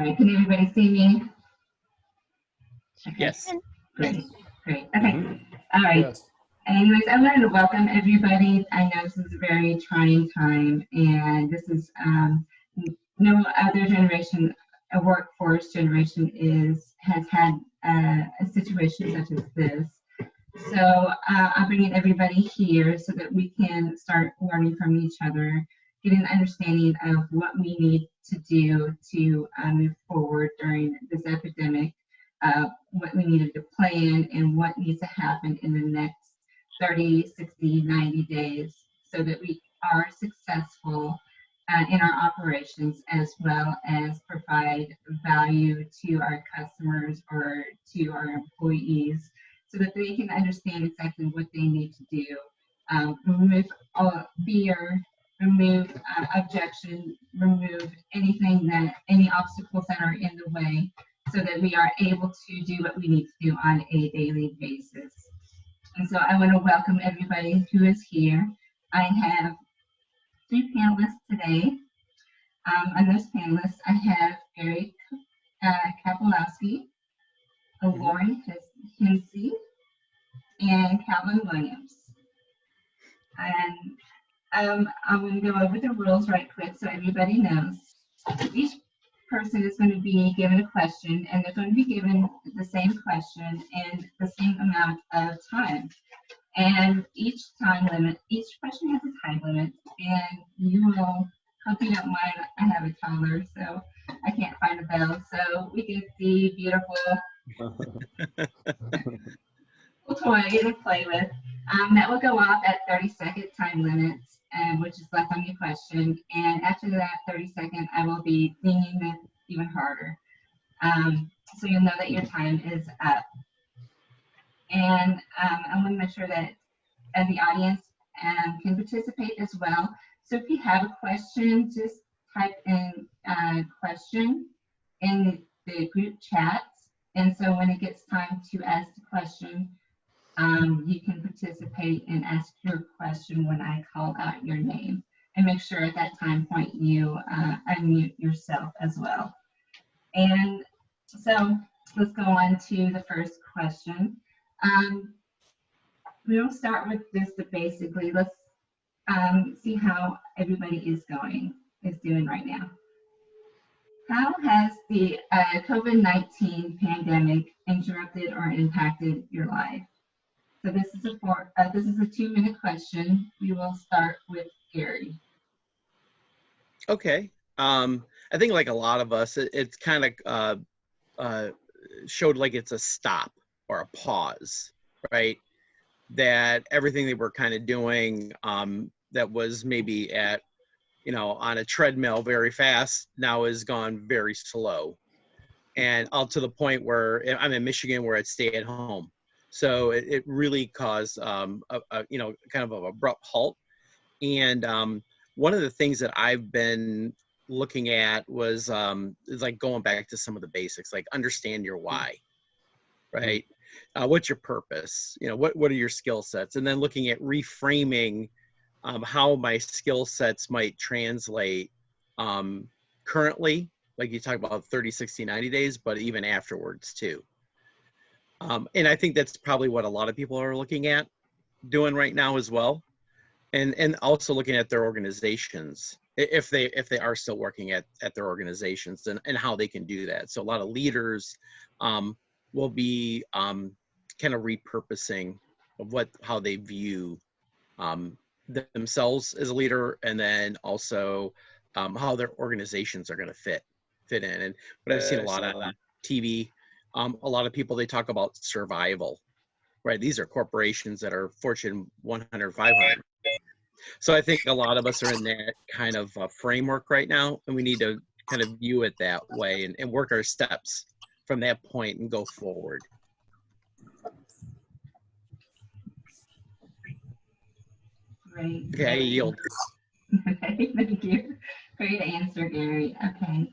right, can everybody see me? Okay. Yes. Great, great. Okay, Mm-hmm. all right. Yes. Anyways, I wanted to welcome everybody. I know this is a very trying time, and this is no other generation, a workforce generation has had a situation such as this. So I'm bringing everybody here so that we can start learning from each other, get an understanding of what we need to do to move forward during this epidemic, what we needed to plan, and what needs to happen in the next 30, 60, 90 days so that we are successful in our operations, as well as provide value to our customers or to our employees so that they can understand exactly what they need to do. Remove all fear, remove objection, remove any obstacles that are in the way so that we are able to do what we need to do on a daily basis. And so I want to welcome everybody who is here. I have 3 panelists today. On those panelists, I have Gary Kapolowski, Lauren Hinsey, and Calvin Williams. And I'm going to go over the rules right quick so everybody knows. Each person is going to be given a question, and they're going to be given the same question and the same amount of time. And each question has a time limit, and you will, hope you don't mind, I have a toddler, so I can't find a bell, so we get the beautiful toy to play with. That will go off at 30-second time limits, which is left on your question. And after that 30-second, I will be dinging it even harder. So you'll know that your time is up. And I want to make sure that the audience can participate as well. So if you have a question, just type in question in the group chats. And so when it gets time to ask the question, you can participate and ask your question when I call out your name. And make sure at that time point you unmute yourself as well. And so let's go on to the first question. We'll start with just the basically, let's see how everybody is doing right now. How has the COVID-19 pandemic interrupted or impacted your life? So this is a 2-minute question. We will start with Gary. Okay. I think like a lot of us, it's kind of showed like it's a stop or a pause, right? That everything that we're kind of doing that was maybe at, on a treadmill very fast now is gone very slow. And all to the point where I'm in Michigan where it's stay at home. So it really caused kind of an abrupt halt. And one of the things that I've been looking at was is like going back to some of the basics, like understand your why, right? What's your purpose? What are your skill sets? And then looking at reframing how my skill sets might translate currently, like you talk about 30, 60, 90 days, but even afterwards too. And I think that's probably what a lot of people are looking at doing right now as well. And also looking at their organizations, if they are still working at their organizations and how they can do that. So a lot of leaders will be kind of repurposing of how they view themselves as a leader, and then also how their organizations are going to fit in. And what I've seen a lot on TV, a lot of people, they talk about survival, right? These are corporations that are Fortune 100, 500. So I think a lot of us are in that kind of framework right now, and we need to kind of view it that way and work our steps from that point and go forward. Great. Okay, I yield. Okay, thank you. Great answer, Gary. Okay.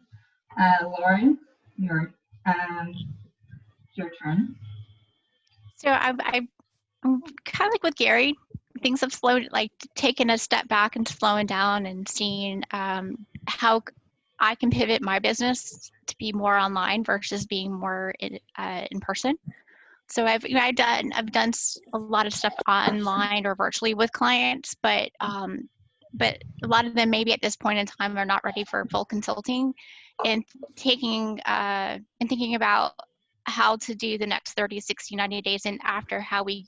Lauren, your turn. So I'm kind of like with Gary. Things have slowed, like taken a step back and slowing down and seeing how I can pivot my business to be more online versus being more in person. So I've done a lot of stuff online or virtually with clients, but a lot of them maybe at this point in time are not ready for full consulting, and thinking about how to do the next 30, 60, 90 days and after, how we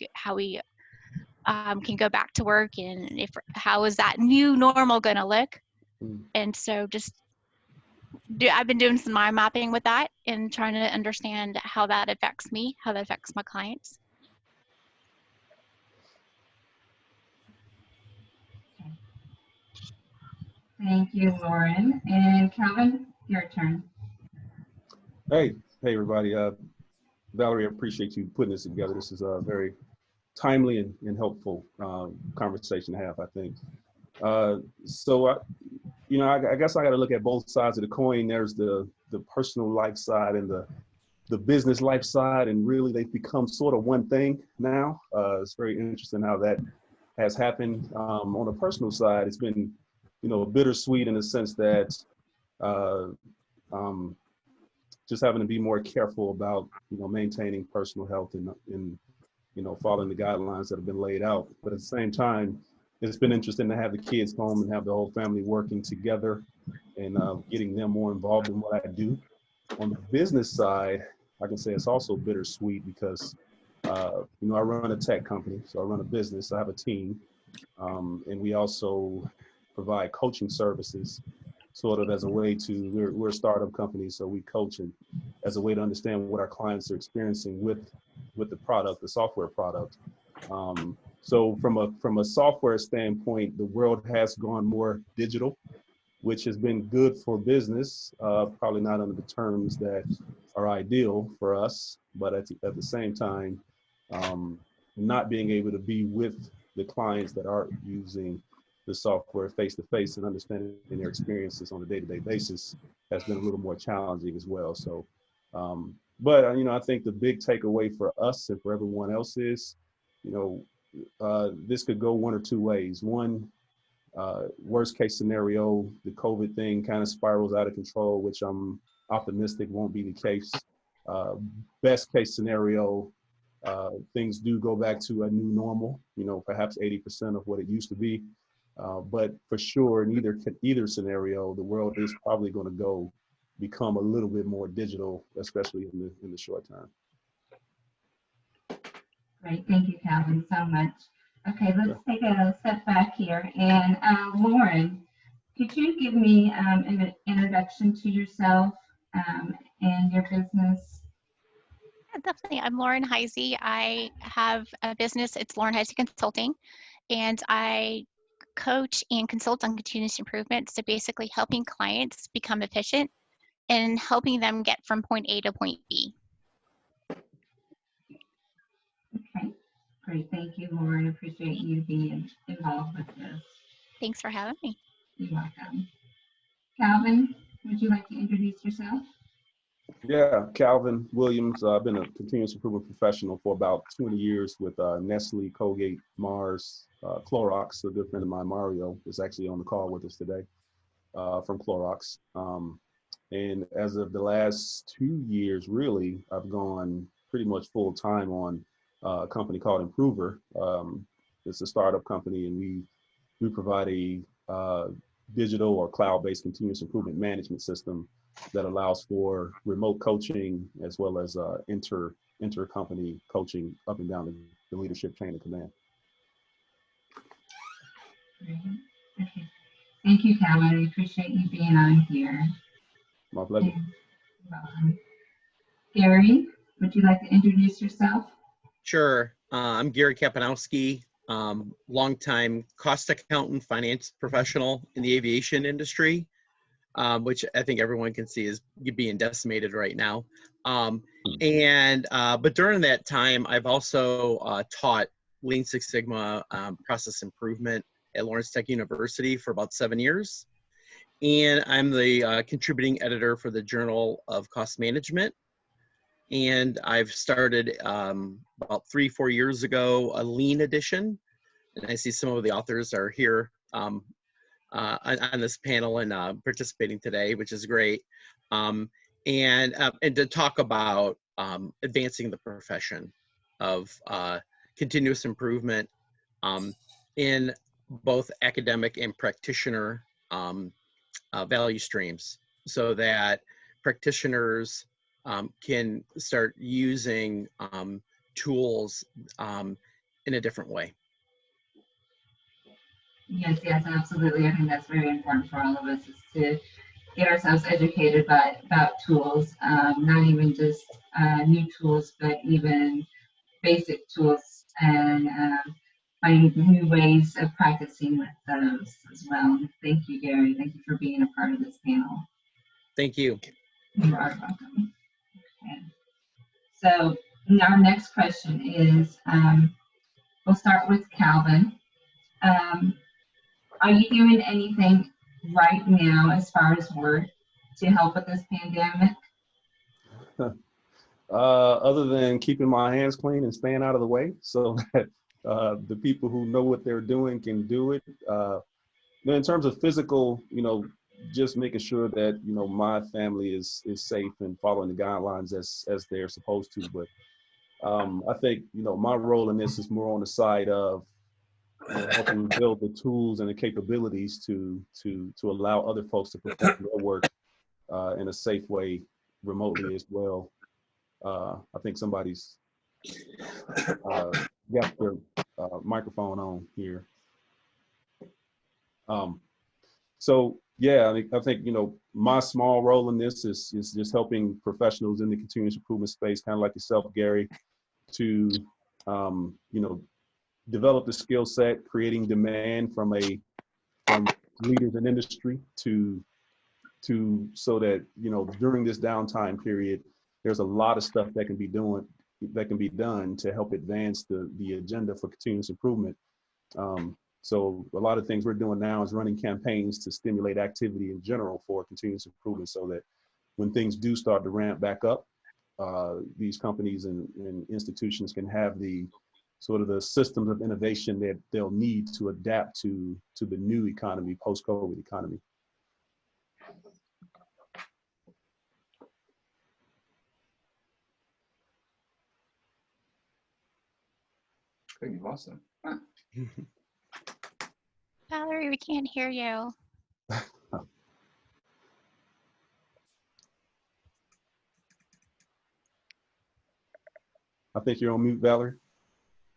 can go back to work, and how is that new normal going to look. And so I've been doing some mind mapping with that and trying to understand how that affects me, how that affects my clients. Thank you, Lauren. And Calvin, your turn. Hey, everybody. Valerie, I appreciate you putting this together. This is a very timely and helpful conversation to have, I think. I guess I got to look at both sides of the coin. There's the personal life side and the business life side, and really they've become sort of one thing now. It's very interesting how that has happened. On the personal side, it's been, bittersweet in the sense that just having to be more careful about, maintaining personal health and following the guidelines that have been laid out. But at the same time, it's been interesting to have the kids home and have the whole family working together and getting them more involved in what I do. On the business side, I can say it's also bittersweet because, I run a tech company, so I run a business, I have a team, and we also provide coaching services sort of as a way to, we're a startup company, so we coach and as a way to understand what our clients are experiencing with the product, the software product. So from a software standpoint, the world has gone more digital, which has been good for business, probably not under the terms that are ideal for us, but at the same time, not being able to be with the clients that are using the software face-to-face and understanding their experiences on a day-to-day basis has been a little more challenging as well. So, but I think the big takeaway for us and for everyone else is, this could go one or two ways. One, worst case scenario, the COVID thing kind of spirals out of control, which I'm optimistic won't be the case. Best case scenario, things do go back to a new normal, perhaps 80% of what it used to be. But for sure, in either scenario, the world is probably going to become a little bit more digital, especially in the short term. Great, thank you, Calvin, so much. Okay, let's take a step back here. And Lauren, could you give me an introduction to yourself and your business? Yeah, definitely. I'm Lauren Heisey. I have a business. It's Lauren Heisey Consulting, and I coach and consult on continuous improvement. So basically helping clients become efficient and helping them get from point A to point B. Okay, great. Thank you, Lauren. Appreciate you being involved with this. Thanks for having me. You're welcome. Calvin, would you like to introduce yourself? Yeah, Calvin Williams. I've been a continuous improvement professional for about 20 years with Nestle, Colgate, Mars, Clorox. A good friend of mine, Mario, is actually on the call with us today from Clorox. And as of the last 2 years, really, I've gone pretty much full time on a company called Improver. It's a startup company, and we provide a digital or cloud-based continuous improvement management system that allows for remote coaching as well as inter-company coaching up and down the leadership chain of command. Great. Okay. Thank you, Calvin. We appreciate you being on here. My pleasure. Gary, would you like to introduce yourself? Sure. I'm Gary Kapanowski, longtime cost accountant, finance professional in the aviation industry, which I think everyone can see is being decimated right now. But during that time, I've also taught Lean Six Sigma process improvement at Lawrence Tech University for about 7 years. And I'm the contributing editor for the Journal of Cost Management. And I've started about 3-4 years ago a Lean edition, and I see some of the authors are here on this panel and participating today, which is great. And to talk about advancing the profession of continuous improvement in both academic and practitioner value streams, so that practitioners can start using tools in a different way. Yes, yes, absolutely. I think that's very important for all of us, is to get ourselves educated about tools, not even just new tools, but even basic tools, and finding new ways of practicing with those as well. Thank you, Gary. Thank you for being a part of this panel. Thank you. You are welcome. Okay. So our next question is, we'll start with Calvin. Are you doing anything right now as far as work to help with this pandemic? Other than keeping my hands clean and staying out of the way so that the people who know what they're doing can do it. In terms of physical, just making sure that, my family is safe and following the guidelines as they're supposed to. But I think, my role in this is more on the side of helping build the tools and the capabilities to allow other folks to perform their work in a safe way remotely as well. I think somebody's got their microphone on here. So yeah, I think my small role in this is just helping professionals in the continuous improvement space, kind of like yourself, Gary, to develop the skill set, creating demand from leaders in industry to so that during this downtime period, there's a lot of stuff that can be done to help advance the agenda for continuous improvement. So a lot of things we're doing now is running campaigns to stimulate activity in general for continuous improvement, so that when things do start to ramp back up, these companies and institutions can have the sort of the systems of innovation that they'll need to adapt to the new economy, post-COVID economy. I think you lost them. Huh. Valerie, we can't hear you. I think you're on mute, Valerie.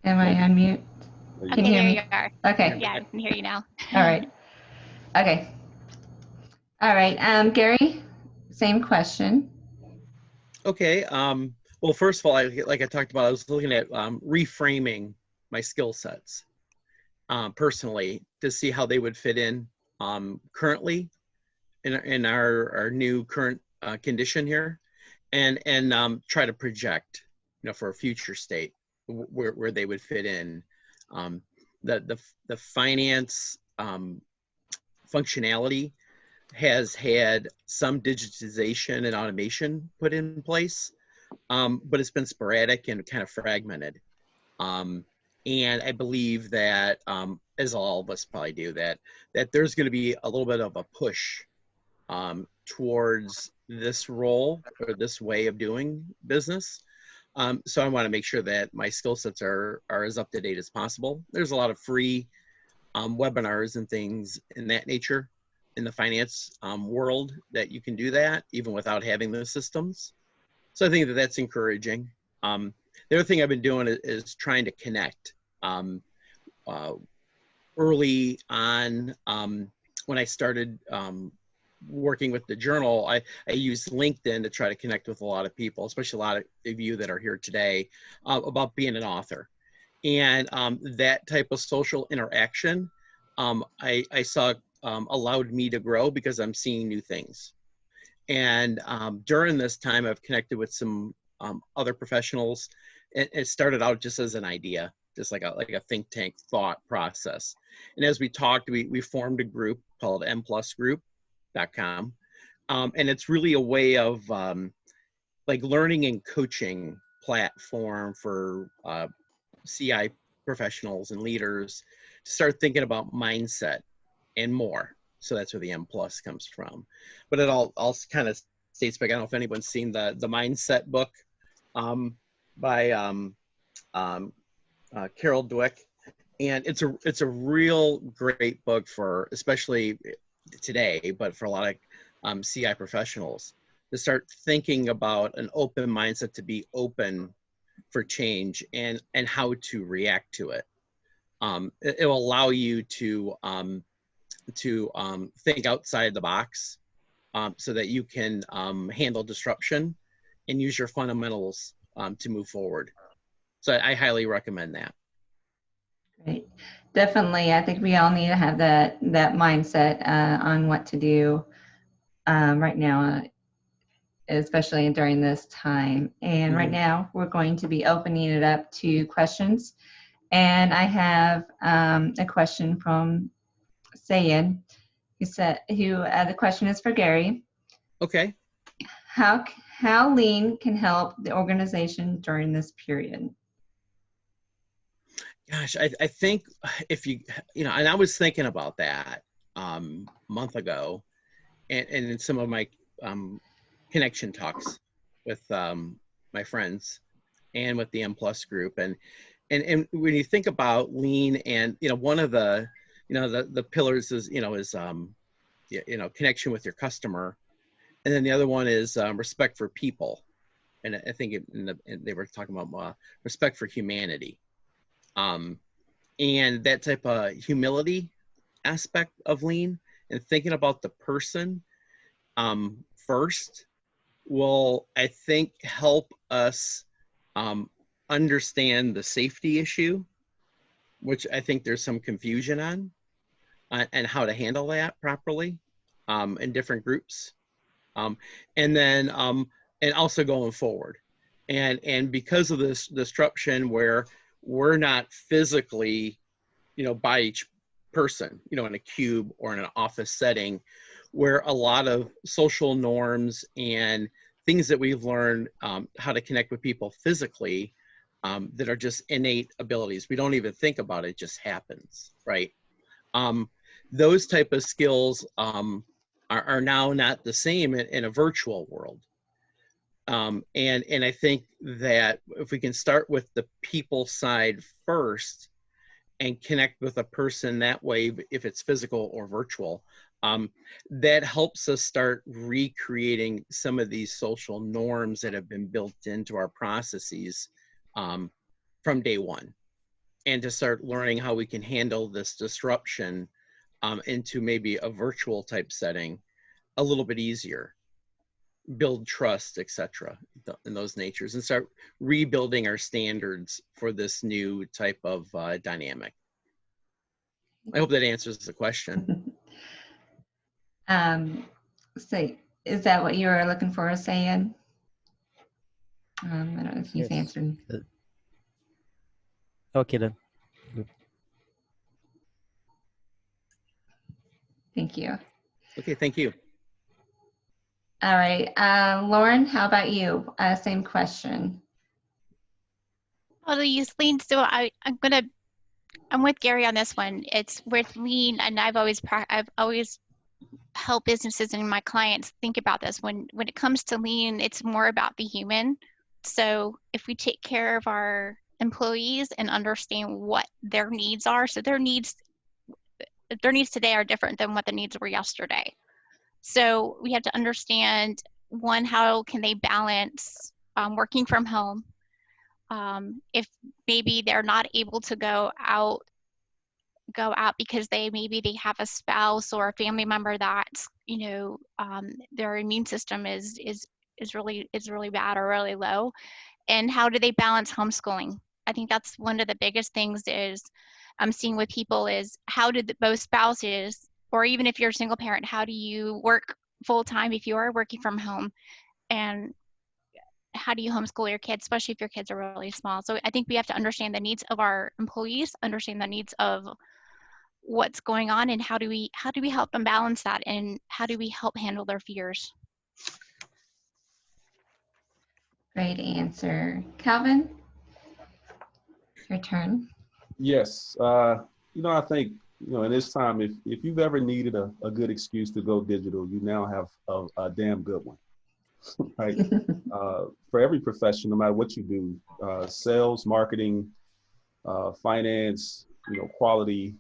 Am I on mute? Okay, there you are. Okay. Yeah, I can hear you now. All right. Okay. All right. Gary, same question. Okay. Well, first of all, like I talked about, I was looking at reframing my skill sets personally to see how they would fit in currently in our new current condition here, and try to project, for a future state where they would fit in. The finance functionality has had some digitization and automation put in place, but it's been sporadic and kind of fragmented. And I believe that, as all of us probably do, that there's going to be a little bit of a push towards this role or this way of doing business. So I want to make sure that my skill sets are as up to date as possible. There's a lot of free webinars and things in that nature in the finance world that you can do that even without having the systems. So I think that that's encouraging. The other thing I've been doing is trying to connect. Early on, when I started working with the journal, I used LinkedIn to try to connect with a lot of people, especially a lot of you that are here today, about being an author. And that type of social interaction, I saw allowed me to grow because I'm seeing new things. And during this time, I've connected with some other professionals. It started out just as an idea, just like a think tank thought process. And as we talked, we formed a group called mplusgroup.com. And it's really a way of like learning and coaching platform for CI professionals and leaders to start thinking about mindset and more. So that's where the M plus comes from. But it all kind of states back. I don't know if anyone's seen the mindset book by Carol Dweck, and it's a real great book for especially today, but for a lot of CI professionals to start thinking about an open mindset, to be open for change and how to react to it. It will allow you to think outside the box, so that you can handle disruption and use your fundamentals to move forward. So I highly recommend that. Great. Definitely. I think we all need to have that mindset on what to do right now, especially during this time. And right now we're going to be opening it up to questions. And I have a question from Sayed, the question is for Gary. Okay. How lean can help the organization during this period? Gosh, I think if you know, and I was thinking about that a month ago, and in some of my connection talks with my friends and with the M Plus group, and when you think about lean, and one of the the pillars is connection with your customer, and then the other one is respect for people, and I think they were talking about respect for humanity. And that type of humility aspect of lean and thinking about the person first will, I think, help us understand the safety issue, which I think there's some confusion on, and how to handle that properly in different groups. And then and also going forward, and because of this disruption where we're not physically by each person in a cube or in an office setting, where a lot of social norms and things that we've learned how to connect with people physically that are just innate abilities, we don't even think about it, just happens, right? Those type of skills are now not the same in a virtual world. And I think that if we can start with the people side first and connect with a person that way, if it's physical or virtual, that helps us start recreating some of these social norms that have been built into our processes from day one, and to start learning how we can handle this disruption into maybe a virtual type setting a little bit easier, build trust, etc., in those natures, and start rebuilding our standards for this new type of dynamic. I hope that answers the question. So is that what you were looking for, Sayed? I don't know if he's answering. Okay then. Thank you. Okay, thank you. All right, Lauren, how about you? Same question. Well, the use lean. So I'm with Gary on this one. It's with lean, and I've always helped businesses and my clients think about this. When it comes to lean, it's more about the human. So if we take care of our employees and understand what their needs are, so their needs today are different than what the needs were yesterday. So we have to understand, one, how can they balance working from home? If maybe they're not able to go out because they have a spouse or a family member that their immune system is really bad or really low, and how do they balance homeschooling? I think that's one of the biggest things is I'm seeing with people is how did both spouses, or even if you're a single parent, how do you work full time if you are working from home, and how do you homeschool your kids, especially if your kids are really small? So I think we have to understand the needs of our employees, understand the needs of what's going on, and how do we help them balance that, and how do we help handle their fears? Great answer. Calvin, your turn. Yes. I think you know, in this time, if you've ever needed a good excuse to go digital, you now have a damn good one, right? For every profession, no matter what you do, sales, marketing, finance, you know, quality,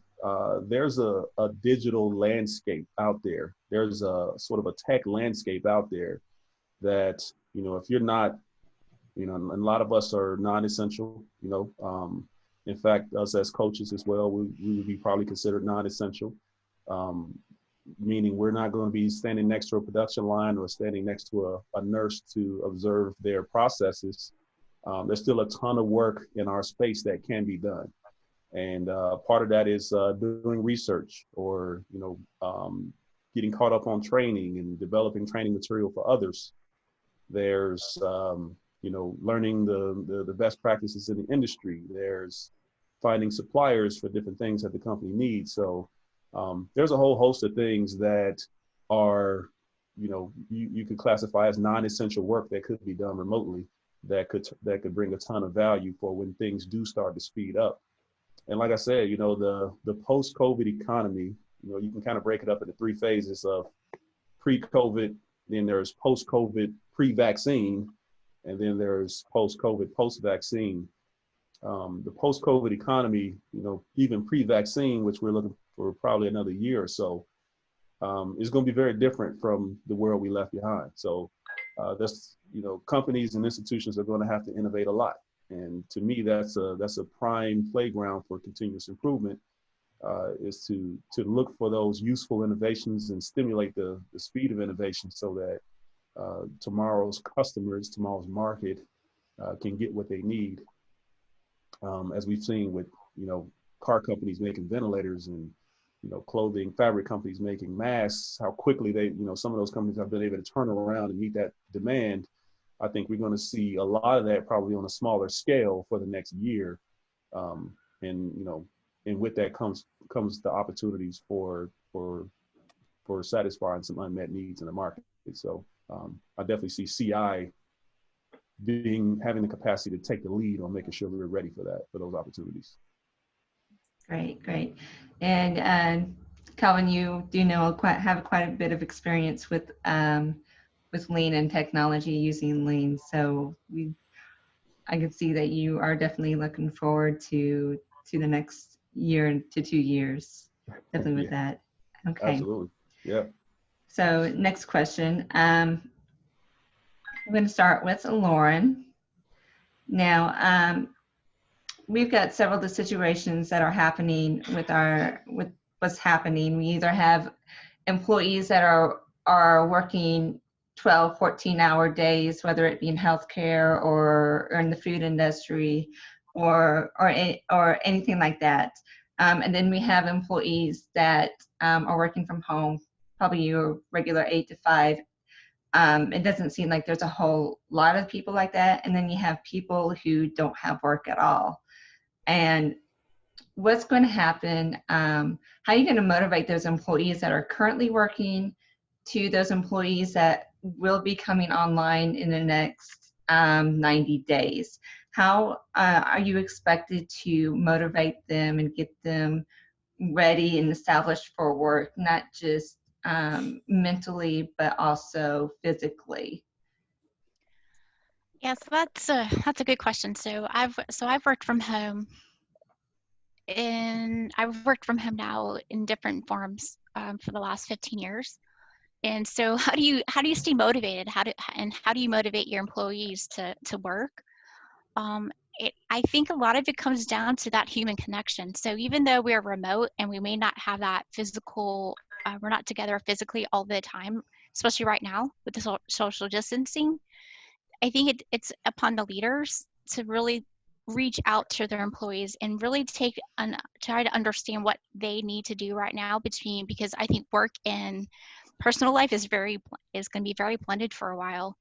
there's a digital landscape out there. There's a sort of a tech landscape out there that, you know, if you're not, you know, and a lot of us are non-essential, you know, in fact, us as coaches as well, we would be probably considered non-essential, um, meaning we're not going to be standing next to a production line or standing next to a nurse to observe their processes. There's still a ton of work in our space that can be done. And part of that is doing research or, you know, getting caught up on training and developing training material for others. There's, you know, learning the best practices in the industry. There's finding suppliers for different things that the company needs. So there's a whole host of things that are, you know, you could classify as non-essential work that could be done remotely that could bring a ton of value for when things do start to speed up. And like I said, you know, the post-COVID economy, you know, you can kind of break it up into three phases of pre-COVID, then there's post-COVID pre-vaccine, and then there's post-COVID post-vaccine. The post-COVID economy, you know, even pre-vaccine, which we're looking for probably another year or so, is going to be very different from the world we left behind. So that's, you know, companies and institutions are going to have to innovate a lot. And to me, that's a prime playground for continuous improvement, is to look for those useful innovations and stimulate the speed of innovation so that tomorrow's customers, tomorrow's market can get what they need. As we've seen with, you know, car companies making ventilators and, you know, clothing, fabric companies making masks, how quickly they, you know, some of those companies have been able to turn around and meet that demand. I think we're going to see a lot of that probably on a smaller scale for the next year. And, you know, and with that comes the opportunities for satisfying some unmet needs in the market. So I definitely see CI having the capacity to take the lead on making sure we're ready for those opportunities. Great, great. And Calvin, you do know have quite a bit of experience with lean and technology using lean. So I can see that you are definitely looking forward to the next year to 2 years. Definitely with that. Okay. Absolutely. Yeah. So next question. I'm going to start with Lauren. Now, we've got several of the situations that are happening with what's happening. We either have employees that are working 12, 14-hour days, whether it be in healthcare or in the food industry or anything like that. And then we have employees that are working from home, probably your regular 8 to 5. It doesn't seem like there's a whole lot of people like that. And then you have people who don't have work at all. And what's going to happen? How are you going to motivate those employees that are currently working to those employees that will be coming online in the next 90 days? How are you expected to motivate them and get them ready and established for work, not just mentally, but also physically? Yes, that's a good question. So I've worked from home, and I've worked from home now in different forms for the last 15 years. And so how do you stay motivated? How do you motivate your employees to work? I think a lot of it comes down to that human connection. So even though we're remote and we may not have that physical, we're not together physically all the time, especially right now with the social distancing, I think it's upon the leaders to really reach out to their employees and really try to understand what they need to do right now because I think work and personal life is going to be very blended for a while.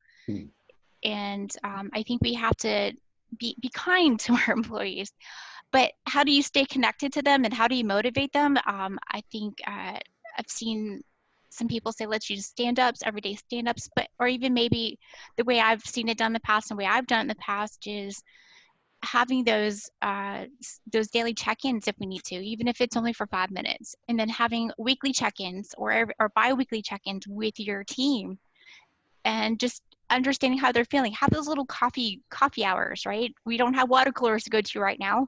And I think we have to be kind to our employees. But how do you stay connected to them and how do you motivate them? I think I've seen some people say, let's use stand-ups, everyday stand-ups, or even maybe the way I've seen it done in the past and the way I've done it in the past is having those daily check-ins if we need to, even if it's only for 5 minutes, and then having weekly check-ins or bi-weekly check-ins with your team, and just understanding how they're feeling. Have those little coffee hours, right? We don't have water coolers to go to right now,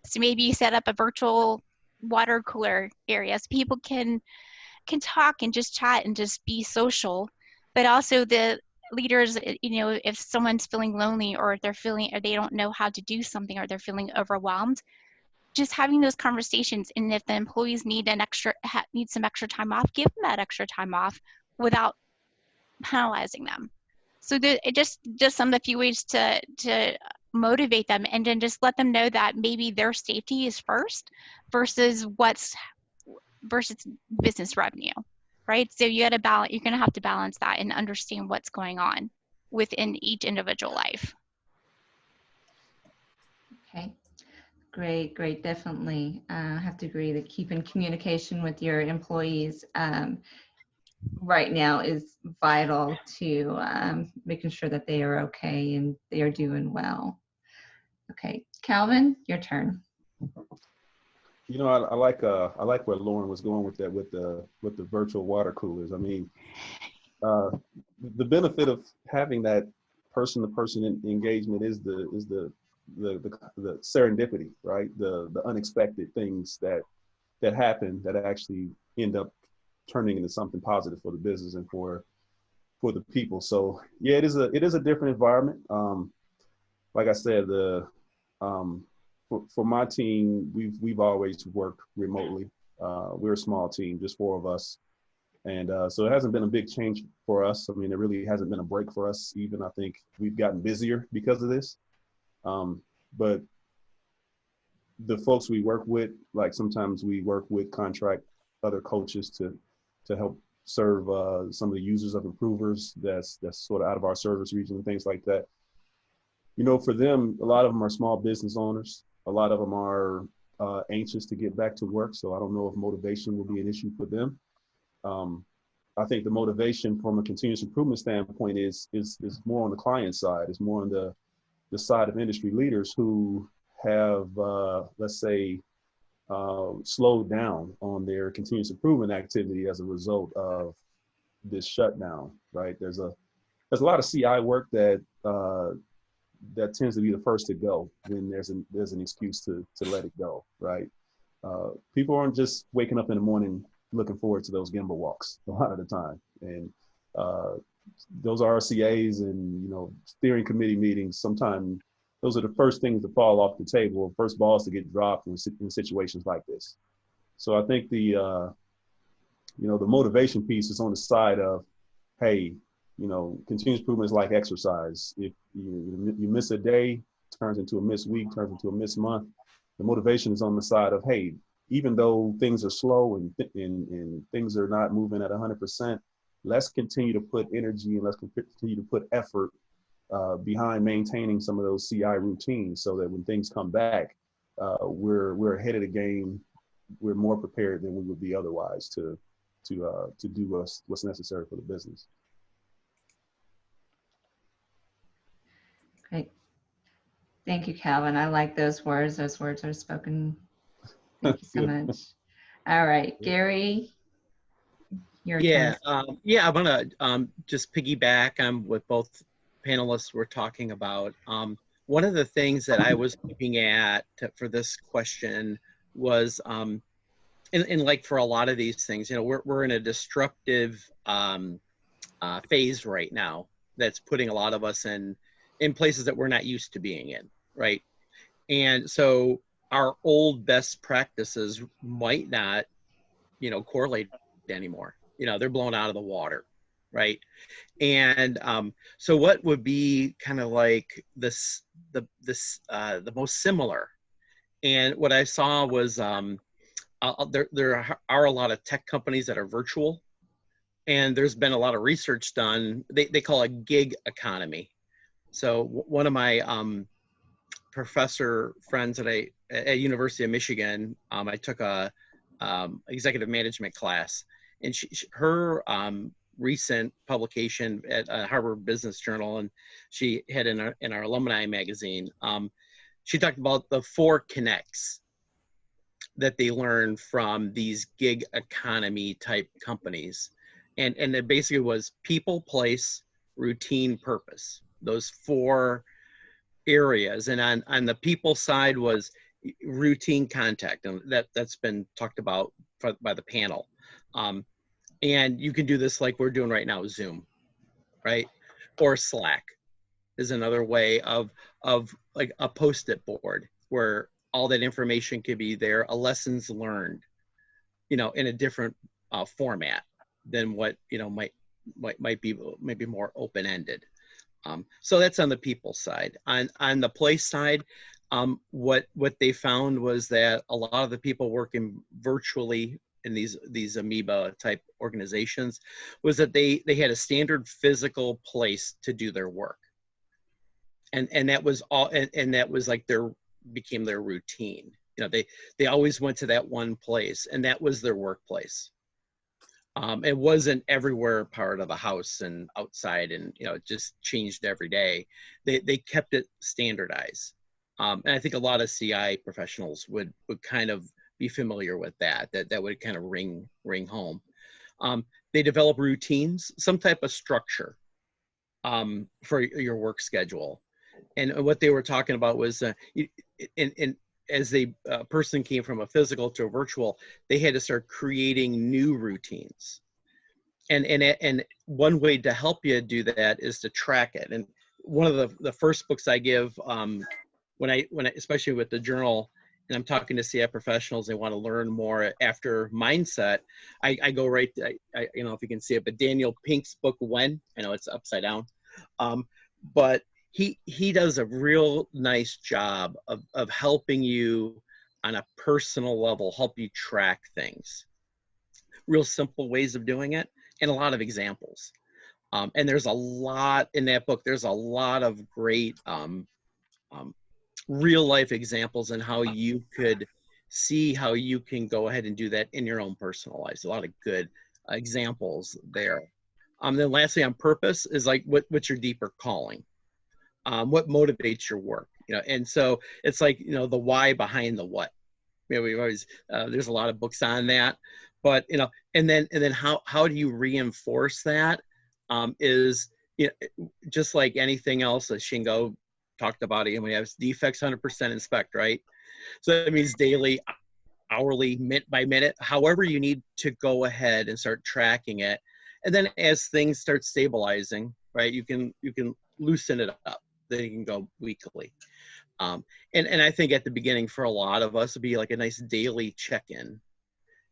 so maybe you set up a virtual water cooler area so people can talk and just chat and just be social. But also the leaders, if someone's feeling lonely, or if they're feeling, or they don't know how to do something, or they're feeling overwhelmed, just having those conversations. And if the employees need need some extra time off, give them that extra time off without penalizing them. So it just some of the few ways to motivate them, and then just let them know that maybe their safety is first versus business revenue, right? So you're going to have to balance that and understand what's going on within each individual life. Okay, great. Definitely have to agree that keeping communication with your employees right now is vital to making sure that they are okay and they are doing well. Okay, Calvin, your turn. You know, I like where Lauren was going with that, with the virtual water coolers. I mean, the benefit of having that person-to-person engagement is the serendipity, right? The unexpected things that happen that actually end up turning into something positive for the business and for the people. So yeah, it is a different environment. Like I said, for my team, we've always worked remotely. We're a small team, just 4 of us. And so it hasn't been a big change for us. I mean, it really hasn't been a break for us. Even I think we've gotten busier because of this. But the folks we work with, like sometimes we work with contract other coaches to help serve some of the users of improvers that's sort of out of our service region and things like that. You know, for them, a lot of them are small business owners. A lot of them are anxious to get back to work. So I don't know if motivation will be an issue for them. I think the motivation from a continuous improvement standpoint is more on the client side. It's more on the side of industry leaders who have, let's say, slowed down on their continuous improvement activity as a result of this shutdown, right? There's a lot of CI work that tends to be the first to go when there's an excuse to let it go, right? People aren't just waking up in the morning looking forward to those gimbal walks a lot of the time, and those RCAs and steering committee meetings. Sometimes those are the first things to fall off the table, first balls to get dropped in situations like this. So I think the motivation piece is on the side of, hey, continuous improvement is like exercise. If you miss a day, turns into a missed week, turns into a missed month. The motivation is on the side of, hey, even though things are slow and things are not moving at 100%, let's continue to put energy and let's continue to put effort behind maintaining some of those CI routines, so that when things come back, we're ahead of the game. We're more prepared than we would be otherwise to do what's necessary for the business. Great. Thank you, Calvin. I like those words. Those words are spoken. Thank you so much. All right, Gary, your turn. I'm gonna just piggyback on what both panelists were talking about. One of the things that I was looking at for this question was, and like for a lot of these things, we're in a destructive phase right now that's putting a lot of us in places that we're not used to being in, right? And so our old best practices might not, correlate anymore. They're blown out of the water, right? And so what would be kind of like the most similar? And what I saw was there are a lot of tech companies that are virtual, and there's been a lot of research done. They call it gig economy. So one of my professor friends at University of Michigan, I took a executive management class, and her recent publication at Harvard Business Journal, and she had in our alumni magazine, she talked about the 4 connects that they learned from these gig economy type companies. And it basically was people, place, routine, purpose. Those 4 areas. And on the people side was routine contact. And that's been talked about by the panel. And you can do this like we're doing right now, Zoom, right? Or Slack is another way of like a Post-it board where all that information could be there, a lessons learned, you know, in a different format than what, you know, might be maybe more open-ended. So that's on the people side. On the place side, what they found was that a lot of the people working virtually in these amoeba type organizations was that they had a standard physical place to do their work. And that was all, and that was like became their routine. You know, they always went to that one place, and that was their workplace. It wasn't everywhere part of the house and outside, and you know, it just changed every day. They kept it standardized, and I think a lot of CI professionals would kind of be familiar with that would kind of ring home. They develop routines, some type of structure for your work schedule. And what they were talking about was, as a person came from a physical to a virtual, they had to start creating new routines. And one way to help you do that is to track it. And one of the first books I give, when I especially with the journal, and I'm talking to CI professionals, they want to learn more after mindset, I go right, I you know, if you can see it, but Daniel Pink's book, When, I know it's upside down, but he does a real nice job of helping you on a personal level, help you track things. Real simple ways of doing it, and a lot of examples. And there's a lot in that book. There's a lot of great real life examples and how you could see how you can go ahead and do that in your own personal life. A lot of good examples there. Then lastly, on purpose is like what's your deeper calling? What motivates your work? You know, and so it's like, you know, the why behind the what. You know, we've always there's a lot of books on that, but you know, and then how do you reinforce that? Is, you know, just like anything else that Shingo talked about, and we have defects 100% inspect, right? So that means daily, hourly, minute by minute, however you need to go ahead and start tracking it. And then as things start stabilizing, right, you can loosen it up. Then you can go weekly. And I think at the beginning for a lot of us, it'd be like a nice daily check-in.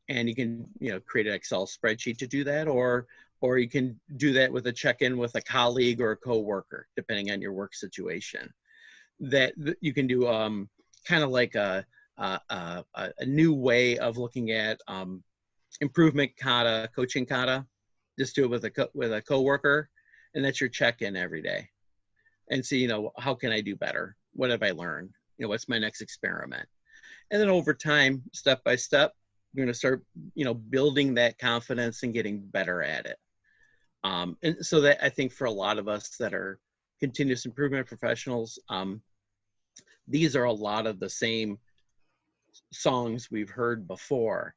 And you can, you know, create an Excel spreadsheet to do that, or you can do that with a check-in with a colleague or a coworker, depending on your work situation. That you can do kind of like a new way of looking at improvement kata, coaching kata. Just do it with a coworker, and that's your check-in every day. And see, you know, how can I do better? What have I learned? You know, what's my next experiment? And then over time, step by step, you're going to start, you know, building that confidence and getting better at it. And so that I think for a lot of us that are continuous improvement professionals, these are a lot of the same songs we've heard before,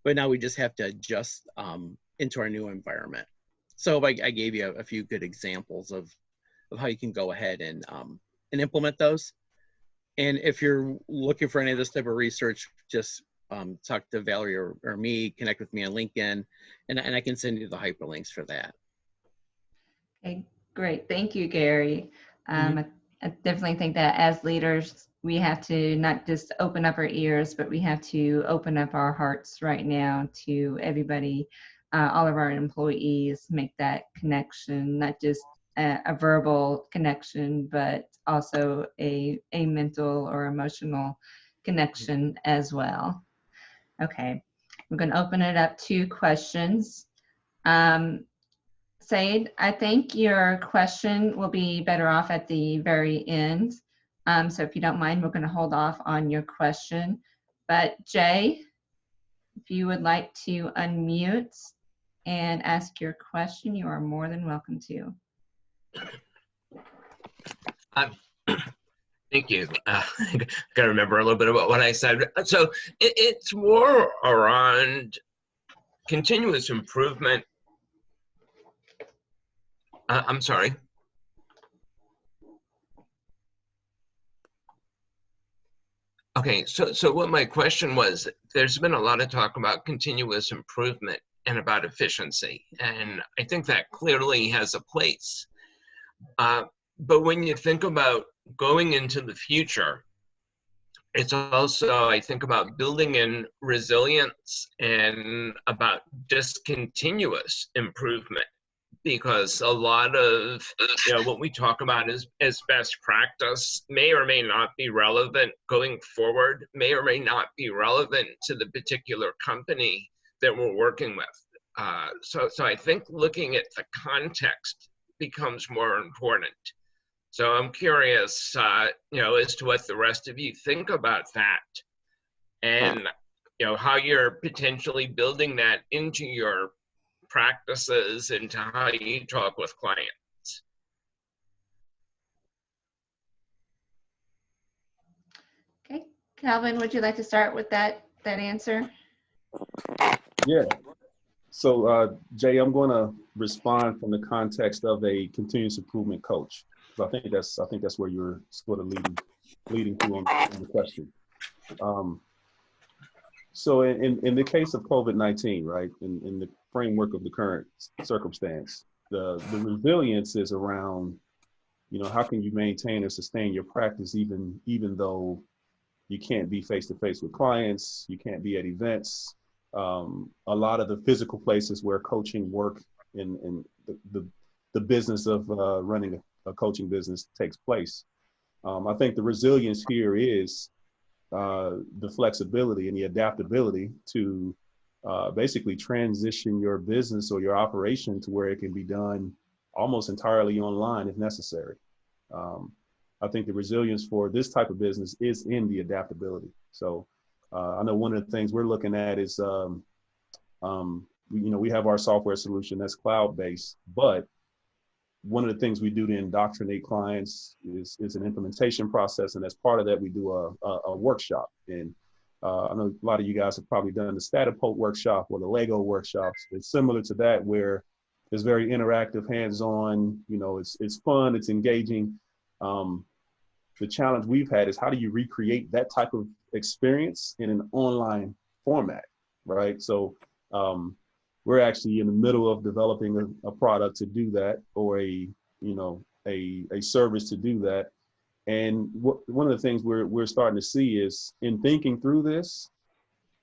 but now we just have to adjust into our new environment. So I gave you a few good examples of how you can go ahead and implement those. And if you're looking for any of this type of research, just talk to Valerie or me, connect with me on LinkedIn, and I can send you the hyperlinks for that. Okay, great. Thank you, Gary. I definitely think that as leaders, we have to not just open up our ears, but we have to open up our hearts right now to everybody, all of our employees, make that connection, not just a verbal connection, but also a mental or emotional connection as well. Okay, I'm going to open it up to questions. Said, I think your question will be better off at the very end. So if you don't mind, we're going to hold off on your question. But Jay, if you would like to unmute and ask your question, you are more than welcome to. Thank you. I gotta remember a little bit about what I said. So it's more around continuous improvement. I'm sorry. Okay, so what my question was, there's been a lot of talk about continuous improvement and about efficiency, and I think that clearly has a place. But when you think about going into the future, it's also, I think, about building in resilience and about discontinuous improvement, because a lot of what we talk about as best practice may or may not be relevant going forward, may or may not be relevant to the particular company that we're working with. So I think looking at the context becomes more important. So I'm curious, as to what the rest of you think about that, and how you're potentially building that into your practices and to how you talk with clients. Okay, Calvin, would you like to start with that answer? Yeah. So Jay, I'm going to respond from the context of a continuous improvement coach. So I think that's where you're sort of leading to on the question. So in the case of COVID-19, right, in the framework of the current circumstance, the resilience is around, how can you maintain or sustain your practice even though you can't be face-to-face with clients, you can't be at events. A lot of the physical places where coaching work in the business of running a coaching business takes place. I think the resilience here is the flexibility and the adaptability to basically transition your business or your operation to where it can be done almost entirely online if necessary. I think the resilience for this type of business is in the adaptability. So I know one of the things we're looking at is, we have our software solution that's cloud-based, but one of the things we do to indoctrinate clients is an implementation process. And as part of that, we do a workshop. And I know a lot of you guys have probably done the Statipote workshop or the Lego workshops. It's similar to that, where it's very interactive, hands-on, it's fun, it's engaging. The challenge we've had is how do you recreate that type of experience in an online format, right? So we're actually in the middle of developing a product to do that, or a service to do that. And one of the things we're starting to see is, in thinking through this,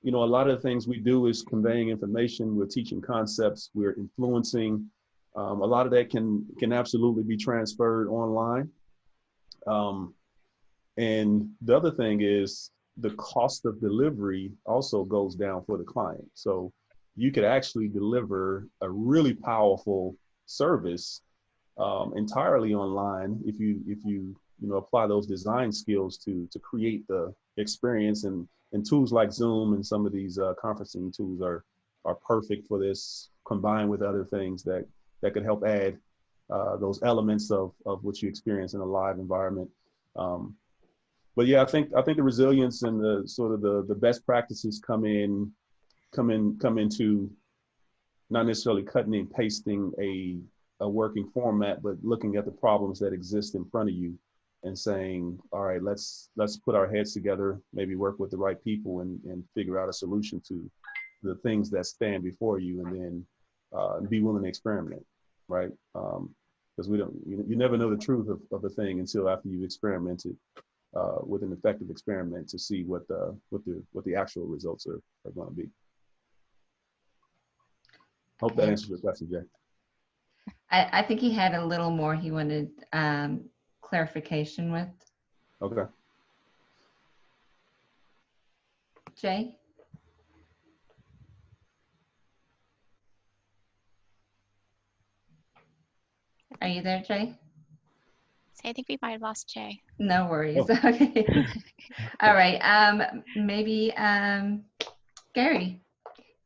a lot of the things we do is conveying information, we're teaching concepts, we're influencing. A lot of that can absolutely be transferred online. And the other thing is the cost of delivery also goes down for the client. So you could actually deliver a really powerful service entirely online if you apply those design skills to create the experience. And tools like Zoom and some of these conferencing tools are perfect for this, combined with other things that could help add those elements of what you experience in a live environment. But yeah, I think the resilience and the sort of the best practices come into not necessarily cutting and pasting a working format, but looking at the problems that exist in front of you and saying, all right, let's put our heads together, maybe work with the right people and figure out a solution to the things that stand before you, and then be willing to experiment, right? Because you never know the truth of a thing until after you've experimented with an effective experiment to see what the actual results are going to be. Hope that answers your question, Jay. I think he had a little more he wanted clarification with. Okay. Jay? Are you there, Jay? I think we might have lost Jay. No worries. Oh. Okay. All right. Maybe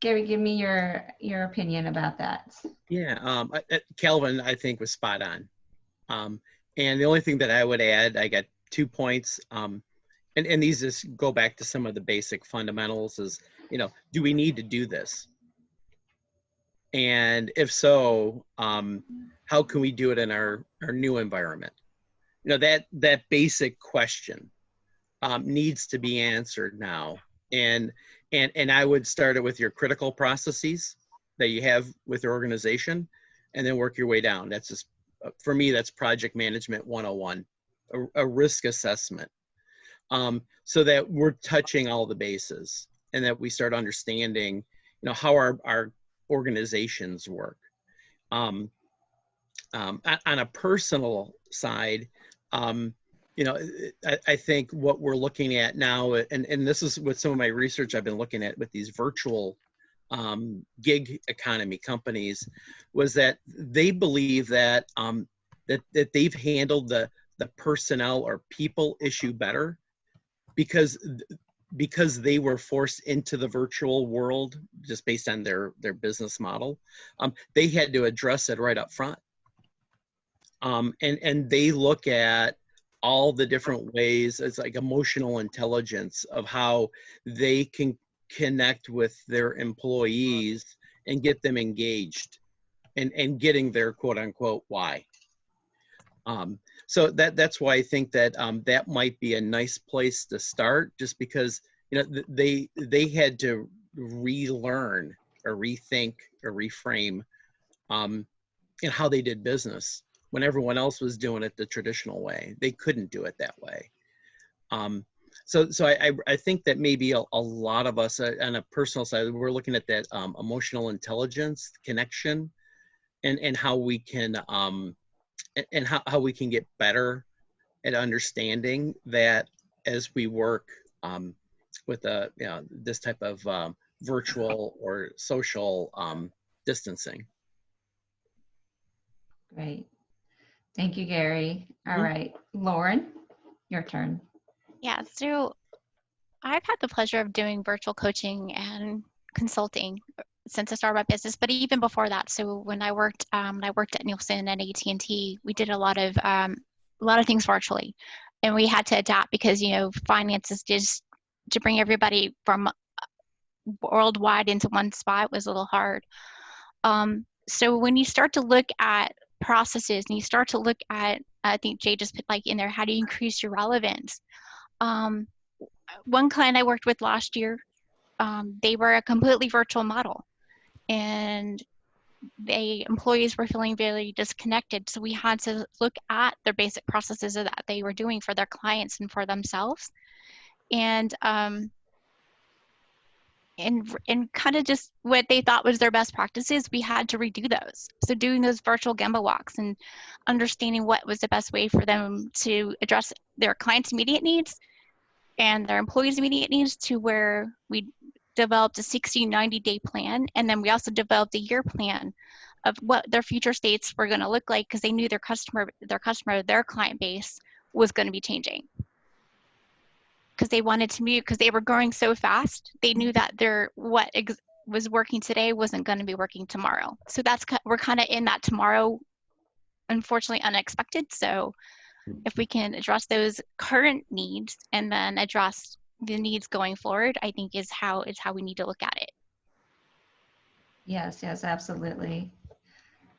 Gary, give me your opinion about that. Yeah, Calvin, I think, was spot on. And the only thing that I would add, I got 2 points. And these just go back to some of the basic fundamentals is, do we need to do this? And if so, how can we do it in our new environment? That basic question needs to be answered now. And I would start it with your critical processes that you have with your organization, and then work your way down. That's just, for me, that's project management 101, a risk assessment. So that we're touching all the bases and that we start understanding, how our organizations work. On a personal side, I think what we're looking at now, and this is with some of my research I've been looking at with these virtual gig economy companies, was that they believe that that they've handled the personnel or people issue better because they were forced into the virtual world just based on their business model. They had to address it right up front. And they look at all the different ways, it's like emotional intelligence of how they can connect with their employees and get them engaged and getting their quote unquote why. So that's why I think that that might be a nice place to start, just because they had to relearn or rethink or reframe how they did business when everyone else was doing it the traditional way. They couldn't do it that way. So I think that maybe a lot of us on a personal side, we're looking at that emotional intelligence, connection, and how we can and how we can get better at understanding that as we work with this type of virtual or social distancing. Great. Thank you, Gary. All right, Lauren, your turn. Yeah, so I've had the pleasure of doing virtual coaching and consulting since I started my business, but even before that. So when I worked at Nielsen and AT&T, we did a lot of things virtually, and we had to adapt because finances just to bring everybody from worldwide into one spot was a little hard. So when you start to look at processes and you start to look at, I think Jay just put in there, how do you increase your relevance? One client I worked with last year, they were a completely virtual model, and employees were feeling very disconnected. So we had to look at their basic processes that they were doing for their clients and for themselves, and kind of just what they thought was their best practices, we had to redo those. So doing those virtual Gemba walks and understanding what was the best way for them to address their clients' immediate needs and their employees' immediate needs, to where we developed a 60, 90-day plan. And then we also developed a year plan of what their future states were going to look like, because they knew their client base was going to be changing. Because they wanted to move, because they were growing so fast, they knew that what was working today wasn't going to be working tomorrow. So we're kind of in that tomorrow, unfortunately unexpected. So if we can address those current needs and then address the needs going forward, I think is how we need to look at it. Yes, absolutely.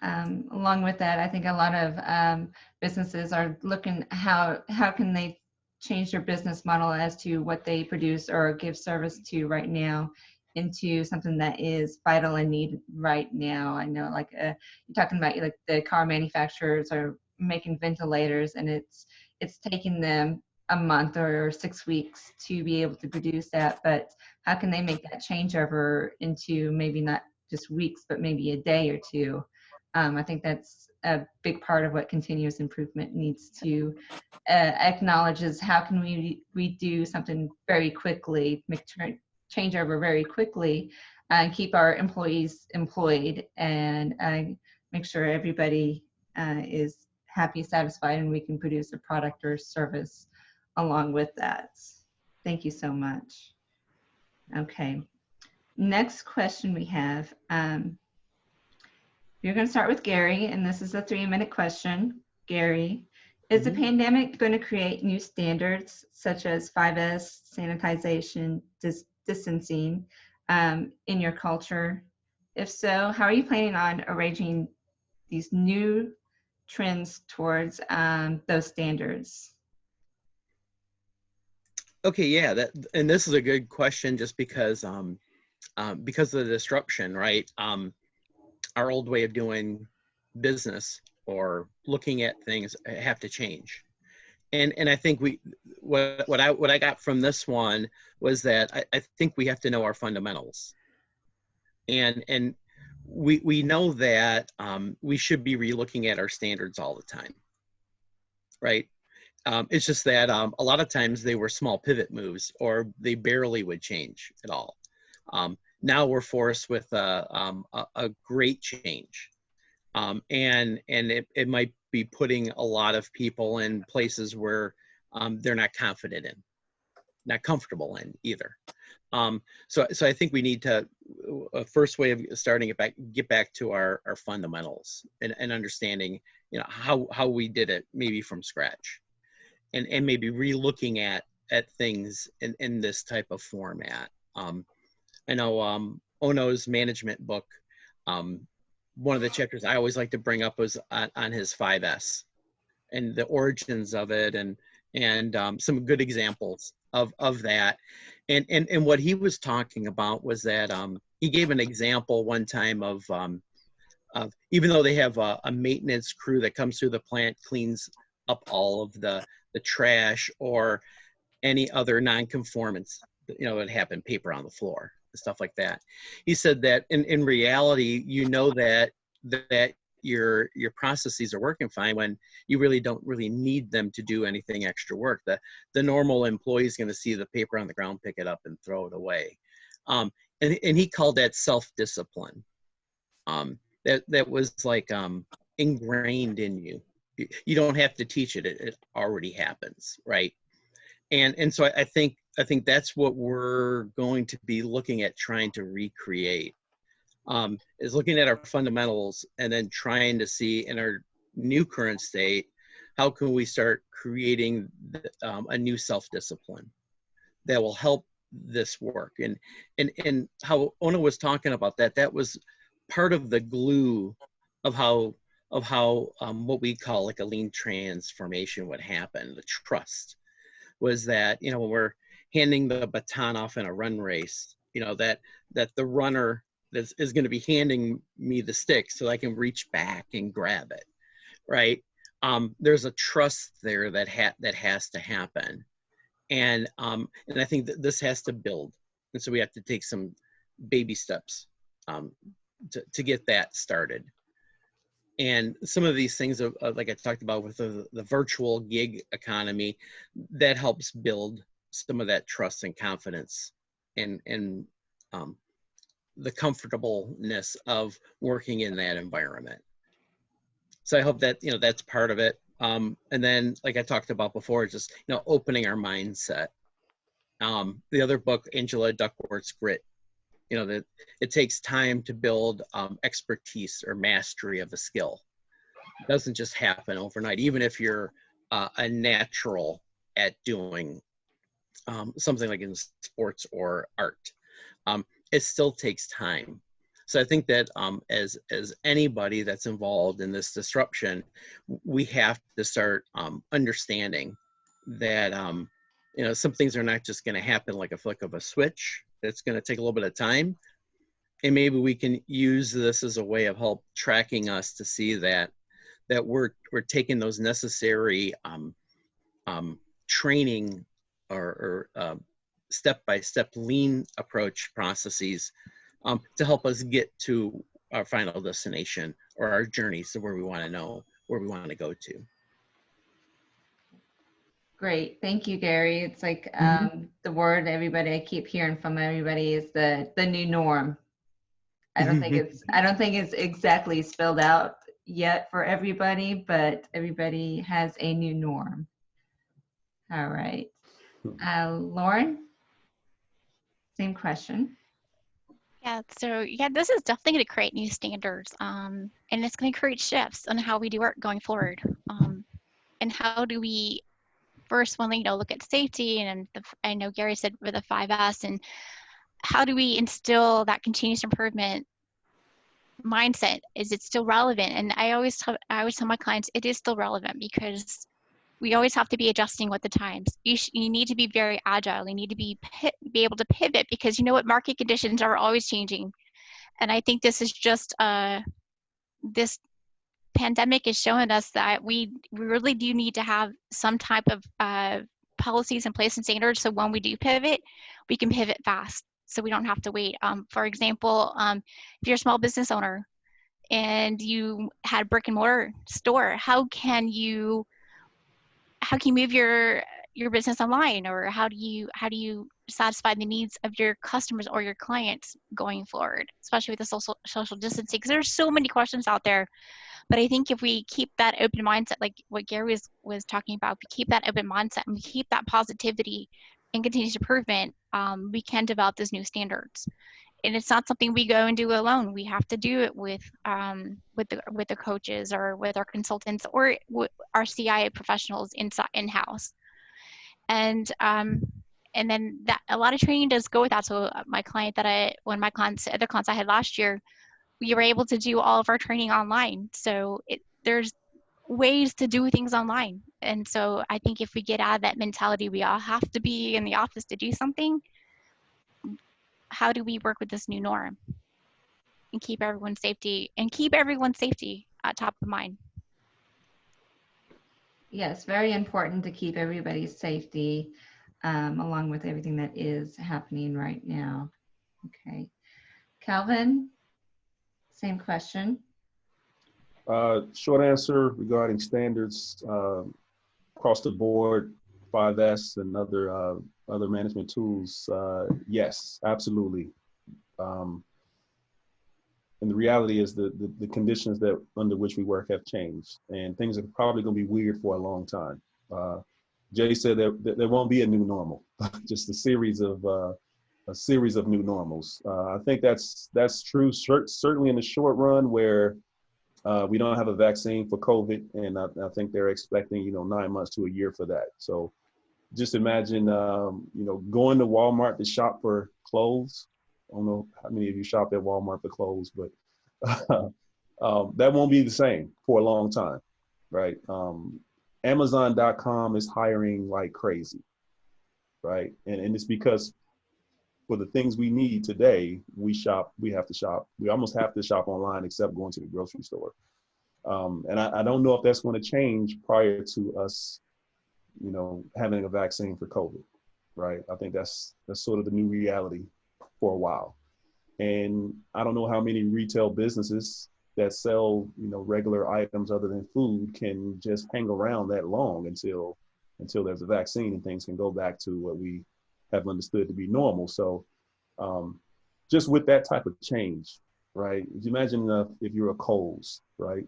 Along with that, I think a lot of businesses are looking how can they change their business model as to what they produce or give service to right now into something that is vital and needed right now. I know, you're talking about the car manufacturers are making ventilators, and it's taking them a month or 6 weeks to be able to produce that. But how can they make that changeover into maybe not just weeks, but maybe a day or two? I think that's a big part of what continuous improvement needs to acknowledge, is how can we do something very quickly, make changeover very quickly, and keep our employees employed, and make sure everybody is happy, satisfied, and we can produce a product or service along with that. Thank you so much. Okay, next question we have. You're going to start with Gary, and this is a 3-minute question. Gary, Is the pandemic going to create new standards such as 5S, sanitization, distancing in your culture? If so, how are you planning on arranging these new trends towards those standards? Okay, yeah, and this is a good question just because of the disruption, right? Our old way of doing business or looking at things have to change. And I think what I got from this one was that I think we have to know our fundamentals. And we know that we should be relooking at our standards all the time, right? It's just that a lot of times they were small pivot moves or they barely would change at all. Now we're forced with a great change. And it might be putting a lot of people in places where they're not confident in, not comfortable in either. So I think we need to, a first way of starting it back, get back to our fundamentals and understanding, you know, how we did it maybe from scratch. And maybe re-looking at things in this type of format. I know Ono's management book, one of the chapters I always like to bring up was on his 5S and the origins of it and some good examples of that. And what he was talking about was that he gave an example one time of even though they have a maintenance crew that comes through the plant, cleans up all of the trash or any other non-conformance, you know, that happen, paper on the floor, stuff like that. He said that in reality, you know that your processes are working fine when you really don't really need them to do anything extra work. The normal employee is going to see the paper on the ground, pick it up and throw it away. And he called that self-discipline. That was like ingrained in you. You don't have to teach it. It already happens, right? And so I think that's what we're going to be looking at, trying to recreate, is looking at our fundamentals and then trying to see in our new current state, how can we start creating a new self-discipline that will help this work. And how Ona was talking about that was part of the glue of how what we call like a lean transformation would happen. The trust was that, you know, when we're handing the baton off in a run race, you know, that the runner is going to be handing me the stick so I can reach back and grab it, right? There's a trust there that has to happen, and I think that this has to build, and so we have to take some baby steps to get that started. And some of these things, like I talked about with the virtual gig economy, that helps build some of that trust and confidence and the comfortableness of working in that environment. So I hope that, you know, that's part of it. And then, like I talked about before, just, you know, opening our mindset. The other book, Angela Duckworth's Grit, you know, that it takes time to build expertise or mastery of a skill. It doesn't just happen overnight, even if you're a natural at doing something like in sports or art. It still takes time. So I think that as anybody that's involved in this disruption, we have to start understanding that you know, some things are not just going to happen like a flick of a switch. It's going to take a little bit of time, and maybe we can use this as a way of help tracking us to see that we're taking those necessary training or step-by-step lean approach processes to help us get to our final destination or our journeys to where we want to go to. Great, thank you, Gary. It's like the word everybody I keep hearing from everybody is the new norm. I don't think it's exactly spelled out yet for everybody, but everybody has a new norm. All right, Lauren, same question. Yeah, so yeah, this is definitely going to create new standards, and it's going to create shifts on how we do work going forward. And and how do we first one, look at safety, and I know Gary said with the 5S, and how do we instill that continuous improvement mindset? Is it still relevant? And I always tell my clients it is still relevant, because we always have to be adjusting with the times. You need to be very agile. You need to be able to pivot, because you know what, market conditions are always changing. And I think this is just this pandemic is showing us that we really do need to have some type of policies in place and standards, so when we do pivot, we can pivot fast, so we don't have to wait. For example, if you're a small business owner and you had a brick and mortar store, how can you move your business online, or how do you satisfy the needs of your customers or your clients going forward, especially with the social distancing? Because there's so many questions out there. But I think if we keep that open mindset, like what Gary was talking about, we keep that open mindset and we keep that positivity and continuous improvement, we can develop those new standards. And it's not something we go and do alone. We have to do it with the coaches, or with our consultants, or our CIA professionals in-house. And then that a lot of training does go with that. So my client other clients I had last year, we were able to do all of our training online. So there's ways to do things online. And so I think if we get out of that mentality, we all have to be in the office to do something, how do we work with this new norm and keep everyone's safety at top of mind? Yes, very important to keep everybody's safety along with everything that is happening right now. Okay. Calvin, same question. Short answer regarding standards across the board, 5S and other management tools. Yes, absolutely. And the reality is the conditions that under which we work have changed, and things are probably going to be weird for a long time. Jay said that there won't be a new normal, just a series of new normals. I think that's true, certainly in the short run, where we don't have a vaccine for COVID, and I think they're expecting 9 months to a year for that. So just imagine going to Walmart to shop for clothes. I don't know how many of you shop at Walmart for clothes, but that won't be the same for a long time, right? Amazon.com is hiring like crazy, right? And it's because for the things we need today, we almost have to shop online, except going to the grocery store. And I don't know if that's going to change prior to us, having a vaccine for COVID, right? I think that's sort of the new reality for a while. And I don't know how many retail businesses that sell, regular items other than food can just hang around that long until there's a vaccine and things can go back to what we have understood to be normal. So just with that type of change, right? Imagine if you're a Kohl's, right?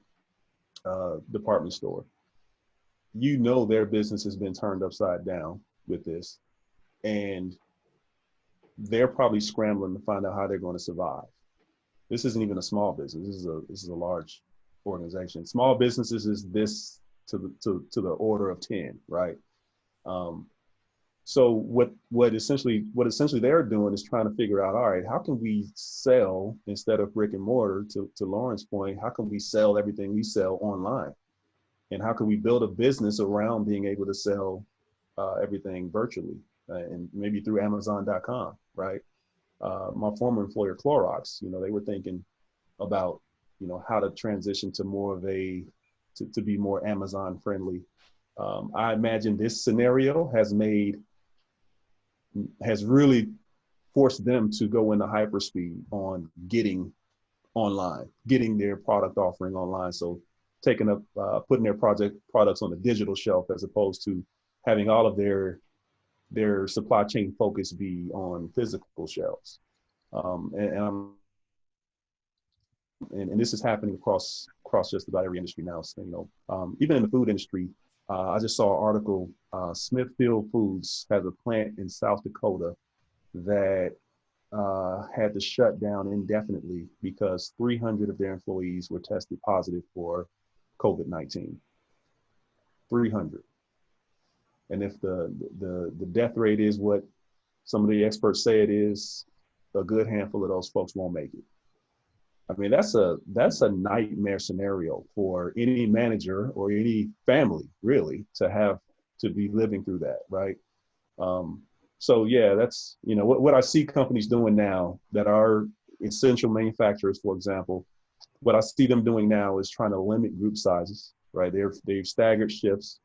Department store, their business has been turned upside down with this, and they're probably scrambling to find out how they're going to survive. This isn't even a small business. This is a large organization. Small businesses is this to the order of 10, right? So what essentially they're doing is trying to figure out, all right, how can we sell instead of brick and mortar? To Lauren's point, how can we sell everything we sell online? And how can we build a business around being able to sell everything virtually and maybe through Amazon.com, right? My former employer, Clorox, they were thinking about, how to transition to more of to be more Amazon friendly. I imagine this scenario has really forced them to go into hyperspeed on getting online, getting their product offering online. So putting their products on the digital shelf, as opposed to having all of their supply chain focus be on physical shelves. And this is happening across just about every industry now. So, even in the food industry, I just saw an article, Smithfield Foods has a plant in South Dakota that had to shut down indefinitely because 300 of their employees were tested positive for COVID-19. 300. And if the death rate is what some of the experts say it is, a good handful of those folks won't make it. I mean, that's a nightmare scenario for any manager or any family, really, to be living through that, right? So yeah, that's, what I see companies doing now that are essential manufacturers, for example. What I see them doing now is trying to limit group sizes, right? They've staggered shifts,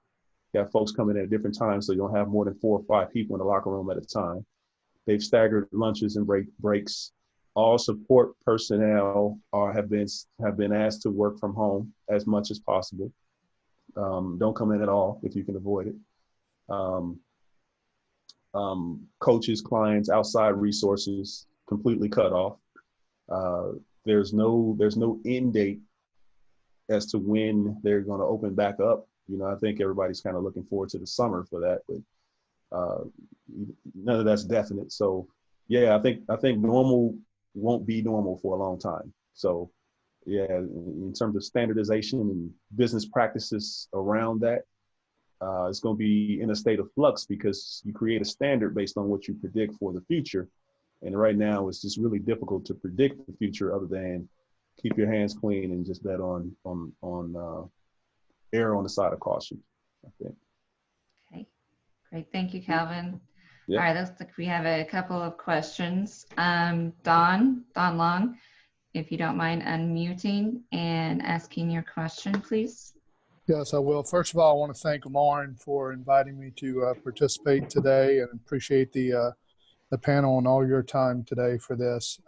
got folks coming in at different times, so you don't have more than 4 or 5 people in the locker room at a time. They've staggered lunches and breaks. All support personnel have been asked to work from home as much as possible. Don't come in at all if you can avoid it. Coaches, clients, outside resources completely cut off. There's no end date as to when they're going to open back up. I think everybody's kind of looking forward to the summer for that, but none of that's definite. So yeah, I think normal won't be normal for a long time. So yeah, in terms of standardization and business practices around that, it's going to be in a state of flux because you create a standard based on what you predict for the future. And right now it's just really difficult to predict the future other than keep your hands clean and just bet on err on the side of caution, I think. Okay, great. Thank you, Calvin. Yep. All right, looks like we have a couple of questions. Don Long, if you don't mind unmuting and asking your question, please. Yes, I will. First of all, I want to thank Lauren for inviting me to participate today, and appreciate the panel and all your time today for this.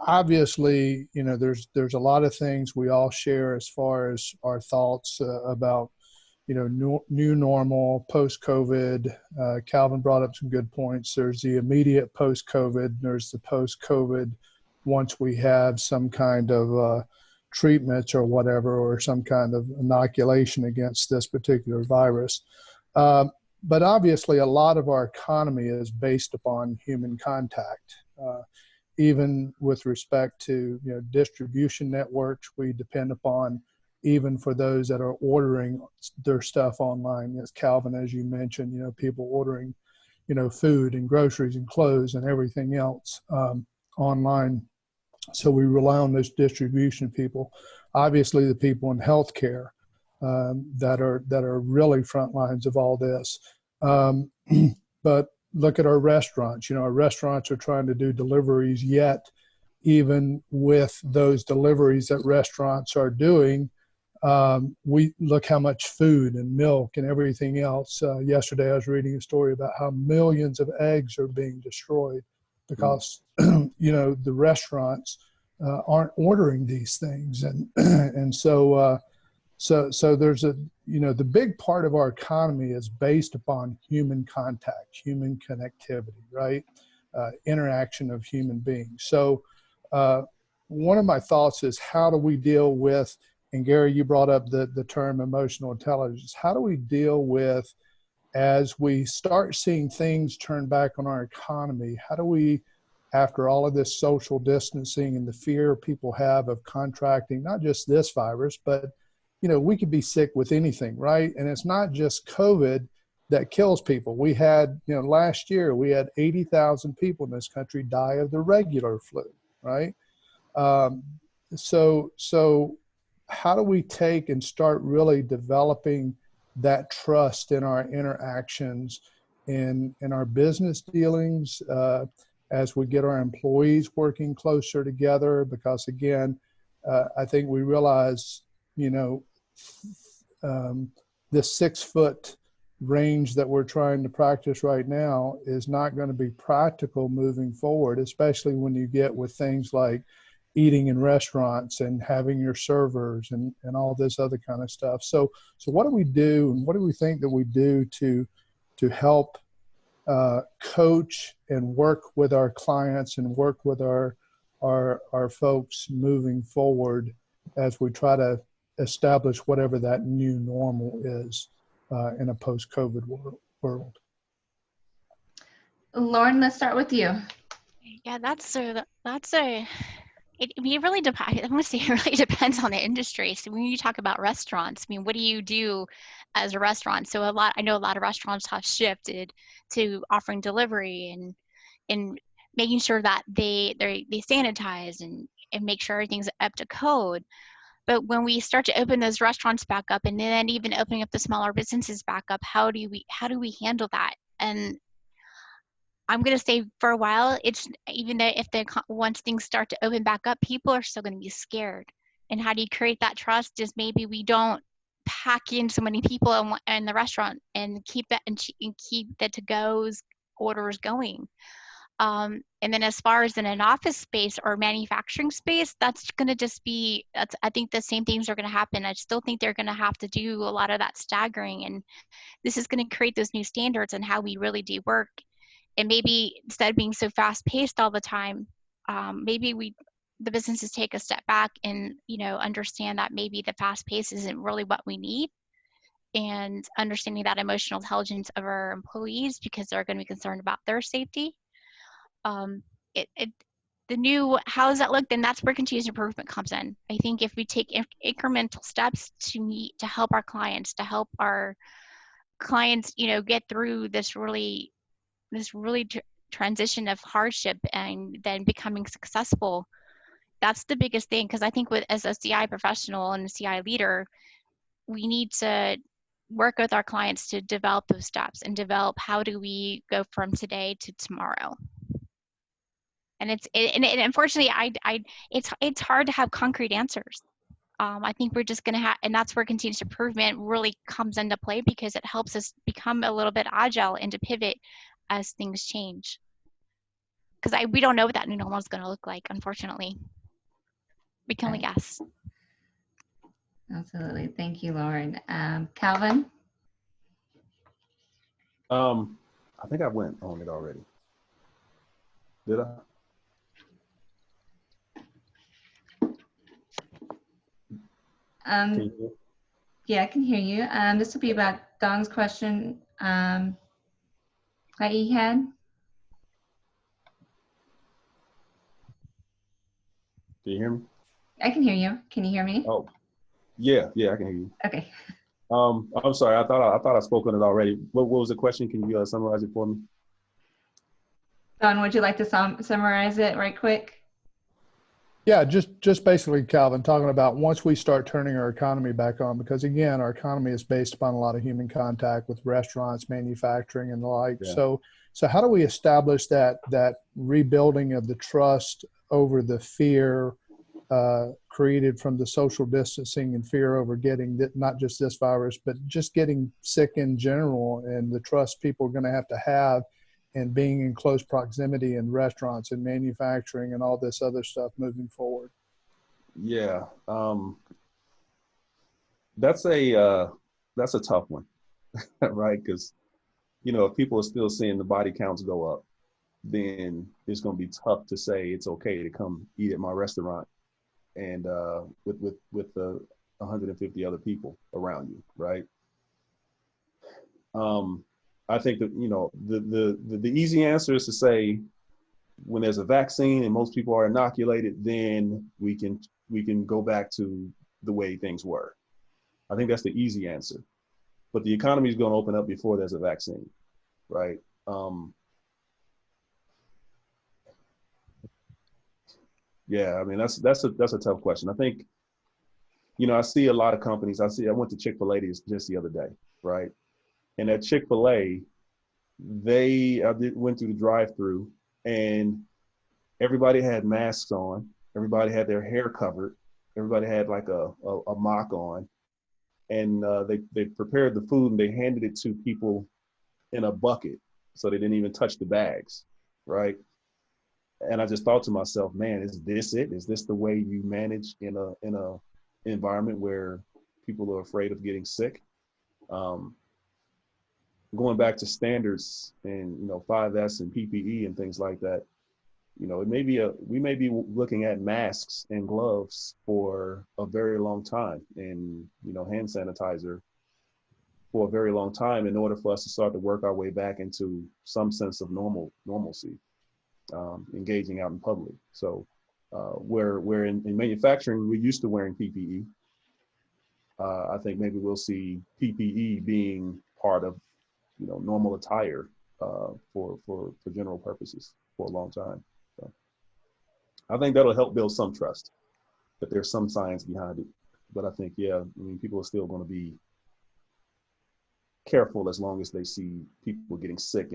Obviously, there's a lot of things we all share as far as our thoughts about, new normal, post-COVID. Calvin brought up some good points. There's the immediate post-COVID. There's the post-COVID once we have some kind of treatments or whatever, or some kind of inoculation against this particular virus. But obviously, a lot of our economy is based upon human contact. Even with respect to distribution networks, we depend upon, even for those that are ordering their stuff online. As Calvin, as you mentioned, people ordering, food and groceries and clothes and everything else online. So we rely on those distribution people. Obviously, the people in healthcare that are really front lines of all this. But look at our restaurants. Our restaurants are trying to do deliveries, yet even with those deliveries that restaurants are doing, we look how much food and milk and everything else. Yesterday, I was reading a story about how millions of eggs are being destroyed because, the restaurants aren't ordering these things. And so there's the big part of our economy is based upon human contact, human connectivity, right? Interaction of human beings. So one of my thoughts is, how do we deal with, and Gary, you brought up the term emotional intelligence. How do we deal with, as we start seeing things turn back on our economy, how do we, after all of this social distancing and the fear people have of contracting, not just this virus, but we could be sick with anything, right? And it's not just COVID that kills people. We had, last year, we had 80,000 people in this country die of the regular flu, right? So how do we take and start really developing that trust in our interactions, in our business dealings, as we get our employees working closer together? Because again, I think we realize, this 6-foot range that we're trying to practice right now is not going to be practical moving forward, especially when you get with things like eating in restaurants and having your servers and all this other kind of stuff. So what do we do, and what do we think that we do to help coach and work with our clients and work with our folks moving forward as we try to establish whatever that new normal is in a post-COVID world? Lauren, let's start with you. Yeah, that's a I mean, it really depends. I want to say it really depends on the industry. So when you talk about restaurants, I mean, what do you do as a restaurant? So I know a lot of restaurants have shifted to offering delivery and making sure that they sanitize and make sure everything's up to code. But when we start to open those restaurants back up, and then even opening up the smaller businesses back up, how do we handle that? And I'm going to say for a while, it's even though if once things start to open back up, people are still going to be scared. And how do you create that trust? Is maybe we don't pack in so many people in the restaurant and keep that and keep the to-goes orders going. And then as far as in an office space or manufacturing space, that's going to just be, I think the same things are going to happen. I still think they're going to have to do a lot of that staggering. And this is going to create those new standards and how we really do work. And maybe instead of being so fast paced all the time, maybe the businesses take a step back and, understand that maybe the fast pace isn't really what we need, and understanding that emotional intelligence of our employees, because they're going to be concerned about their safety. The new, how does that look? Then that's where continuous improvement comes in. I think if we take incremental steps to help our clients, get through this really transition of hardship and then becoming successful, that's the biggest thing. Because I think as a CI professional and a CI leader, we need to work with our clients to develop those steps and develop how do we go from today to tomorrow. And unfortunately, it's hard to have concrete answers. I think we're just going to have, and that's where continuous improvement really comes into play, because it helps us become a little bit agile and to pivot as things change. Because we don't know what that new normal is going to look like, unfortunately. We can only guess. Absolutely. Thank you, Lauren. Calvin? I think I went on it already. Did I? Yeah, I can hear you. This will be about Don's question that he had. Can you hear me? I can hear you. Can you hear me? Oh, yeah, I can hear you. Okay. I'm sorry. I thought I spoke on it already. What was the question? Can you summarize it for me? Don, would you like to summarize it right quick? Yeah, just basically, Calvin, talking about once we start turning our economy back on, because again, our economy is based upon a lot of human contact with restaurants, manufacturing, and the like. Yeah. So how do we establish that rebuilding of the trust over the fear created from the social distancing and fear over getting not just this virus, but just getting sick in general, and the trust people are going to have and being in close proximity in restaurants and manufacturing and all this other stuff moving forward? Yeah, that's a tough one, right? Because if people are still seeing the body counts go up, then it's going to be tough to say it's okay to come eat at my restaurant and with 150 other people around you, right? I think that the easy answer is to say, when there's a vaccine and most people are inoculated, then we can go back to the way things were. I think that's the easy answer. But the economy is going to open up before there's a vaccine, right? Yeah, I mean that's a tough question. I think, I see a lot of companies. I went to Chick-fil-A just the other day, right? And at Chick-fil-A, went through the drive-through, and everybody had masks on. Everybody had their hair covered. Everybody had like a mock on, and they prepared the food and they handed it to people in a bucket, so they didn't even touch the bags, right? And I just thought to myself, man, is this it? Is this the way you manage in a environment where people are afraid of getting sick? Going back to standards and 5S and PPE and things like that, it may be we may be looking at masks and gloves for a very long time, and hand sanitizer for a very long time, in order for us to start to work our way back into some sense of normalcy, engaging out in public. So Where in manufacturing, we're used to wearing PPE. I think maybe we'll see PPE being part of, normal attire for general purposes for a long time. So I think that'll help build some trust that there's some science behind it. But I think, yeah, I mean, people are still going to be careful as long as they see people getting sick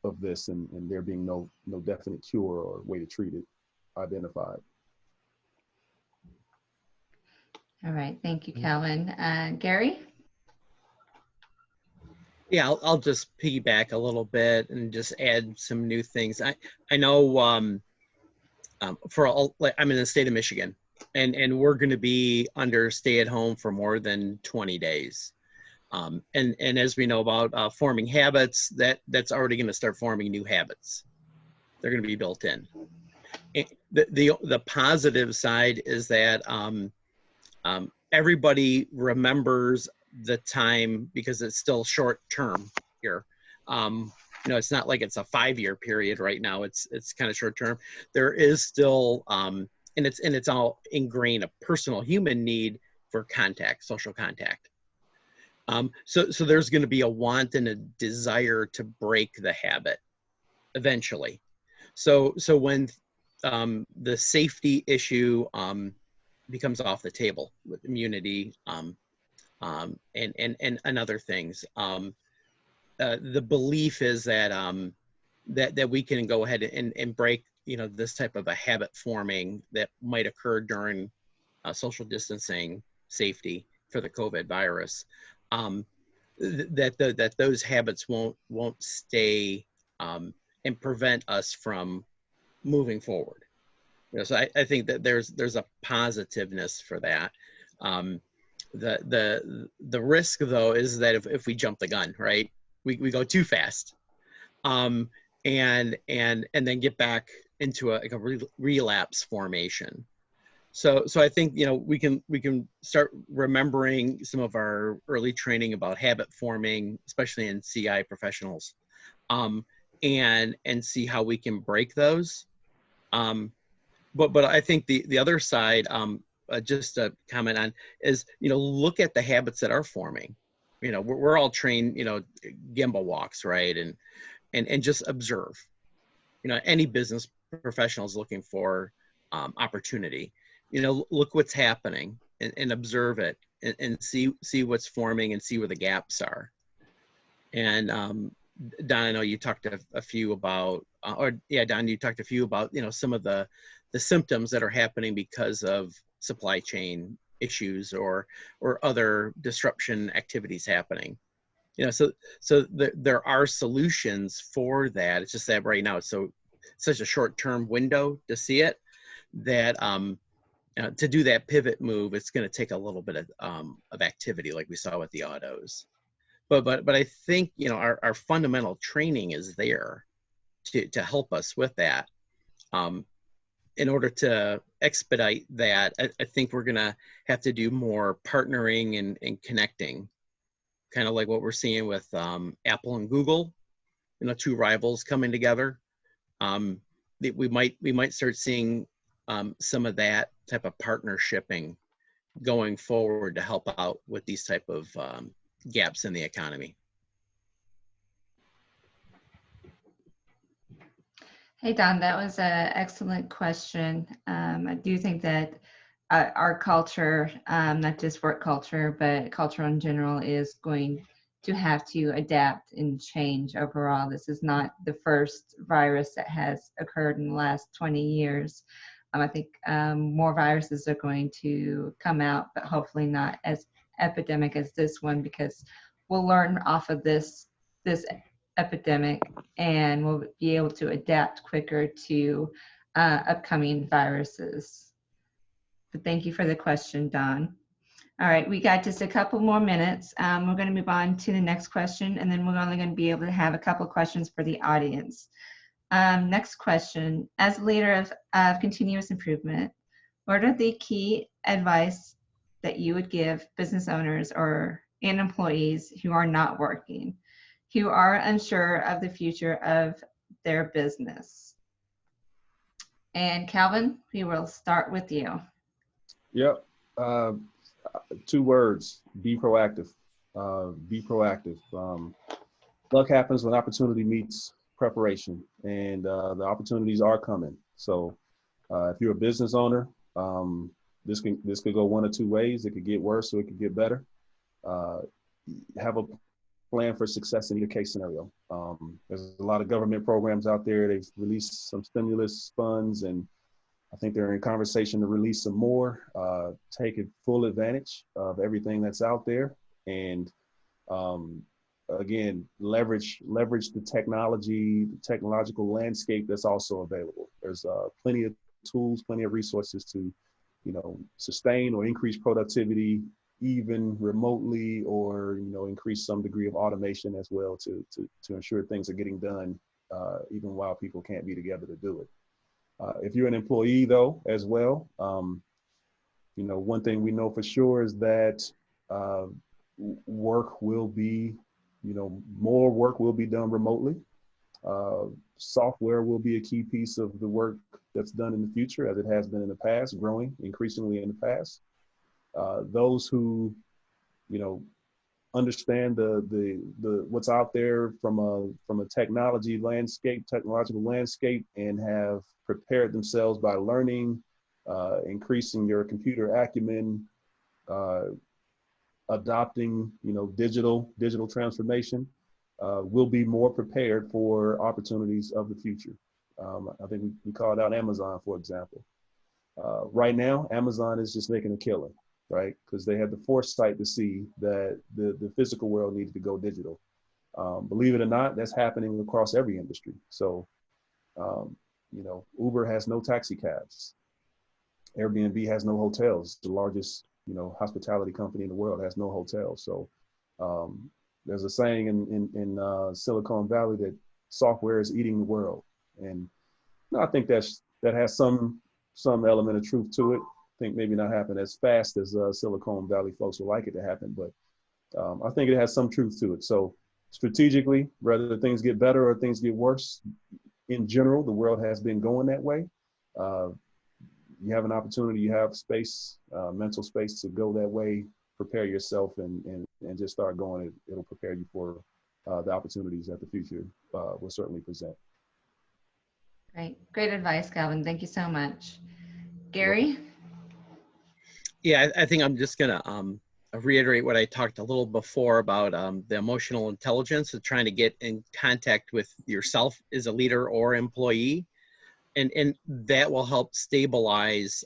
of this and there being no definite cure or way to treat it identified. All right, thank you, Calvin. Gary? Yeah, I'll just piggyback a little bit and just add some new things. I know I'm in the state of Michigan, and we're going to be under stay at home for more than 20 days. And as we know about forming habits, that's already going to start forming new habits. They're going to be built in. The positive side is that everybody remembers the time, because it's still short term here. It's not like it's a 5-year period right now. It's kind of short term. There is still and it's all ingrained a personal human need for contact, social contact. So there's going to be a want and a desire to break the habit eventually. So when the safety issue becomes off the table with immunity and other things, the belief is that that we can go ahead and break this type of a habit forming that might occur during social distancing safety for the COVID virus. That those habits won't stay and prevent us from moving forward. So I think that there's a positiveness for that. The risk though is that if we jump the gun, right, we go too fast, and then get back into a relapse formation. So I think we can start remembering some of our early training about habit forming, especially in CI professionals, and see how we can break those. But I think the other side, just to comment on, is look at the habits that are forming. We're all trained, gimbal walks, right, and just observe. Any business professional is looking for opportunity. Look what's happening and observe it and see what's forming and see where the gaps are. And Don, I know you talked a few about, Don, you talked a few about, some of the symptoms that are happening because of supply chain issues or other disruption activities happening. So there are solutions for that. It's just that right now it's such a short-term window to see it that to do that pivot move, it's going to take a little bit of activity, like we saw with the autos. But I think our fundamental training is there to help us with that. In order to expedite that, I think we're going to have to do more partnering and connecting, kind of like what we're seeing with Apple and Google, two rivals coming together. We might start seeing some of that type of partnershiping going forward to help out with these type of gaps in the economy. Hey, Don, that was an excellent question. I do think that our culture, not just work culture, but culture in general, is going to have to adapt and change overall. This is not the first virus that has occurred in the last 20 years. I think more viruses are going to come out, but hopefully not as epidemic as this one, because we'll learn off of this epidemic, and we'll be able to adapt quicker to upcoming viruses. But thank you for the question, Don. All right, we got just a couple more minutes. We're going to move on to the next question, and then we're only going to be able to have a couple questions for the audience. Next question: as a leader of continuous improvement, what are the key advice that you would give business owners and employees who are not working, who are unsure of the future of their business? And Calvin, we will start with you. Yep. 2 words: be proactive. Be proactive. Luck happens when opportunity meets preparation, and the opportunities are coming. So, if you're a business owner, this could go one or 2 ways. It could get worse, or it could get better. Have a plan for success in either case scenario. There's a lot of government programs out there. They've released some stimulus funds, and I think they're in conversation to release some more. Take full advantage of everything that's out there, and again, leverage the technological landscape that's also available. There's plenty of tools, plenty of resources to, sustain or increase productivity, even remotely, or increase some degree of automation as well to ensure things are getting done, even while people can't be together to do it. If you're an employee, though, as well, one thing we know for sure is that work will be, more work will be done remotely. Software will be a key piece of the work that's done in the future, as it has been in the past, growing increasingly in the past. Those who, understand the what's out there from a technological landscape, and have prepared themselves by learning, increasing your computer acumen, adopting digital transformation, will be more prepared for opportunities of the future. I think we called out Amazon, for example. Right now, Amazon is just making a killing, right? Because they had the foresight to see that the physical world needed to go digital. Believe it or not, that's happening across every industry. So, Uber has no taxi cabs. Airbnb has no hotels. The largest, hospitality company in the world has no hotels. So there's a saying in Silicon Valley that software is eating the world. And I think that has some element of truth to it. I think maybe not happen as fast as Silicon Valley folks would like it to happen, but I think it has some truth to it. So strategically, whether things get better or things get worse, in general, the world has been going that way. You have an opportunity, you have space, mental space to go that way, prepare yourself, and just start going. It'll prepare you for the opportunities that the future will certainly present. Great advice, Calvin. Thank you so much. Gary? Yeah, I think I'm just gonna reiterate what I talked a little before about the emotional intelligence of trying to get in contact with yourself as a leader or employee. And that will help stabilize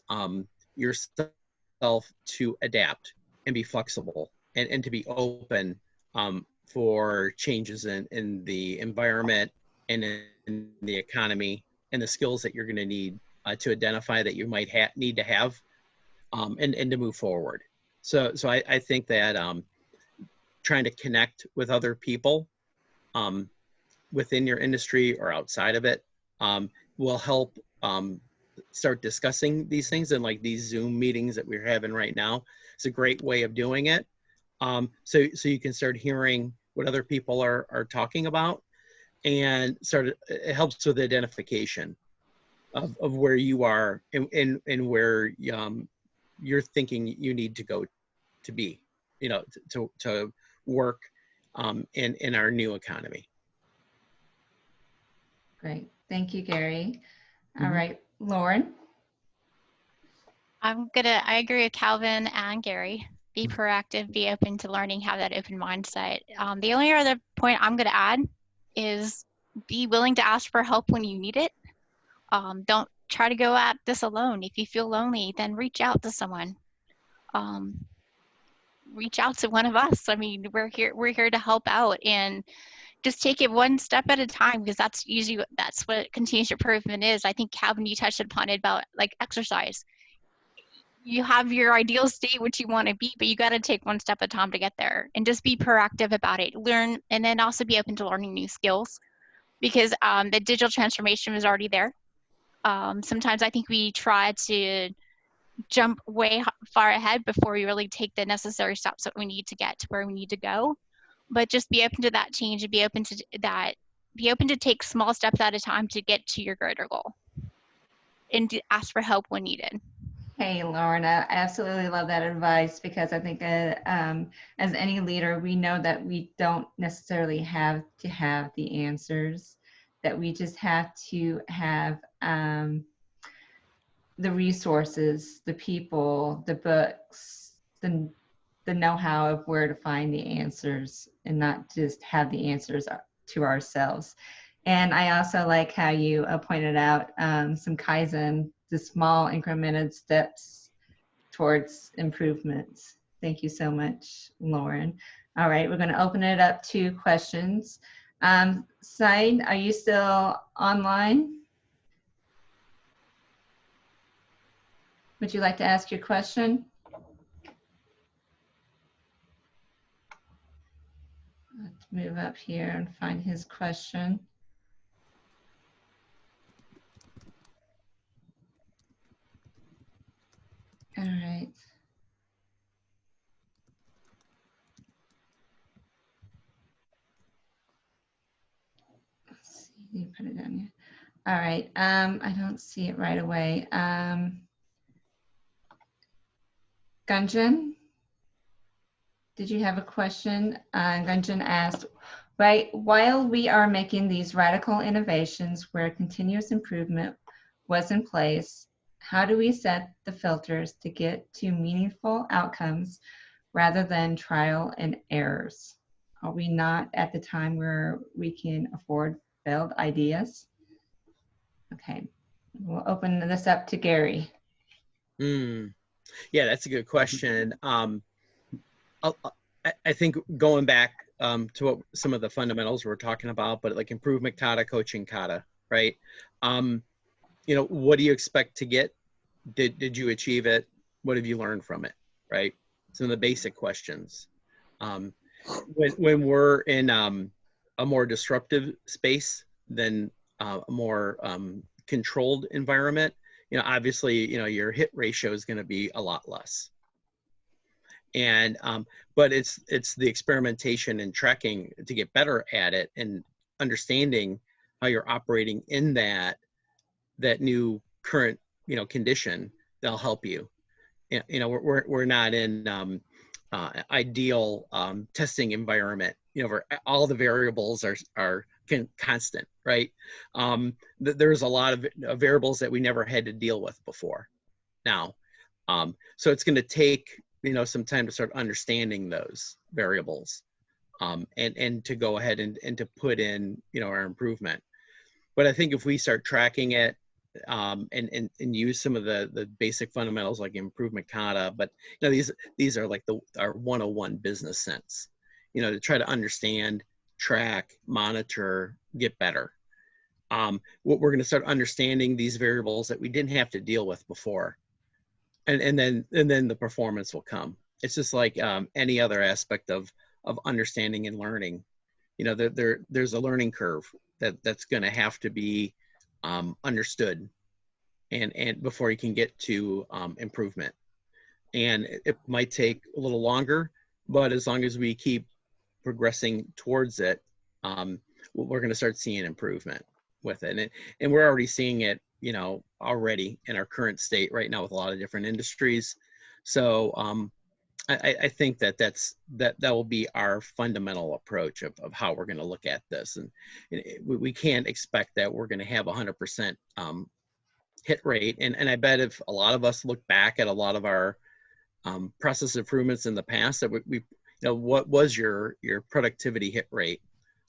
yourself to adapt and be flexible and to be open for changes in the environment and in the economy, and the skills that you're going to need to identify that you might need to have and to move forward. So I think that trying to connect with other people within your industry or outside of it will help start discussing these things, and like these Zoom meetings that we're having right now. It's a great way of doing it. So you can start hearing what other people are talking about, and it helps with identification of where you are and where you're thinking you need to go to be, to work in our new economy. Great. Thank you, Gary. All right, Lauren? I agree with Calvin and Gary. Be proactive, be open to learning, have that open mindset. The only other point I'm going to add is be willing to ask for help when you need it. Don't try to go at this alone. If you feel lonely, then reach out to someone. Reach out to one of us. I mean, we're here to help out, and just take it one step at a time, because that's what continuous improvement is. I think, Calvin, you touched upon it about like exercise. You have your ideal state, which you want to be, but you got to take one step at a time to get there, and just be proactive about it. Learn, and then also be open to learning new skills, because the digital transformation is already there. Sometimes I think we try to jump way far ahead before we really take the necessary steps that we need to get to where we need to go. But just be open to that change, and be open to take small steps at a time to get to your greater goal. and ask for help when needed. Hey, Lauren, I absolutely love that advice, because I think as any leader, we know that we don't necessarily have to have the answers, that we just have to have the resources, the people, the books, the know-how of where to find the answers, and not just have the answers to ourselves. And I also like how you pointed out some Kaizen, the small incremented steps towards improvements. Thank you so much, Lauren. All right, we're going to open it up to questions. Said, are you still online? Would you like to ask your question? Let's move up here and find his question. All right. Let's see, you put it down here. All right, I don't see it right away. Gunjan, did you have a question? Gunjan asked, right, while we are making these radical innovations where continuous improvement was in place, how do we set the filters to get to meaningful outcomes rather than trial and errors? Are we not at the time where we can afford failed ideas? Okay, we'll open this up to Gary. Yeah, that's a good question. I think going back to what some of the fundamentals we're talking about, but like improvement kata, coaching kata, right? You know, what do you expect to get? Did you achieve it? What have you learned from it, right? Some of the basic questions. When we're in a more disruptive space than a more controlled environment, you know, obviously, you know, your hit ratio is going to be a lot less. And but it's the experimentation and tracking to get better at it and understanding how you're operating in that new current, you know, condition that'll help you. You know, we're not in ideal testing environment, you know, where all the variables are constant, right? There's a lot of variables that we never had to deal with before now. So it's going to take, you know, some time to start understanding those variables and to go ahead and to put in, you know, our improvement. But I think if we start tracking it and use some of the basic fundamentals like improvement kata, but you know, these are like our 101 business sense, you know, to try to understand, track, monitor, get better. What we're going to start understanding these variables that we didn't have to deal with before, and then the performance will come. It's just like any other aspect of understanding and learning. You know, there's a learning curve that's going to have to be understood and before you can get to improvement. And it might take a little longer, but as long as we keep progressing towards it, we're going to start seeing improvement with it. And we're already seeing it, you know, already in our current state right now with a lot of different industries. So I think that will be our fundamental approach of how we're going to look at this. And we can't expect that we're going to have 100% hit rate. And I bet if a lot of us look back at a lot of our process improvements in the past, that we you know, what was your productivity hit rate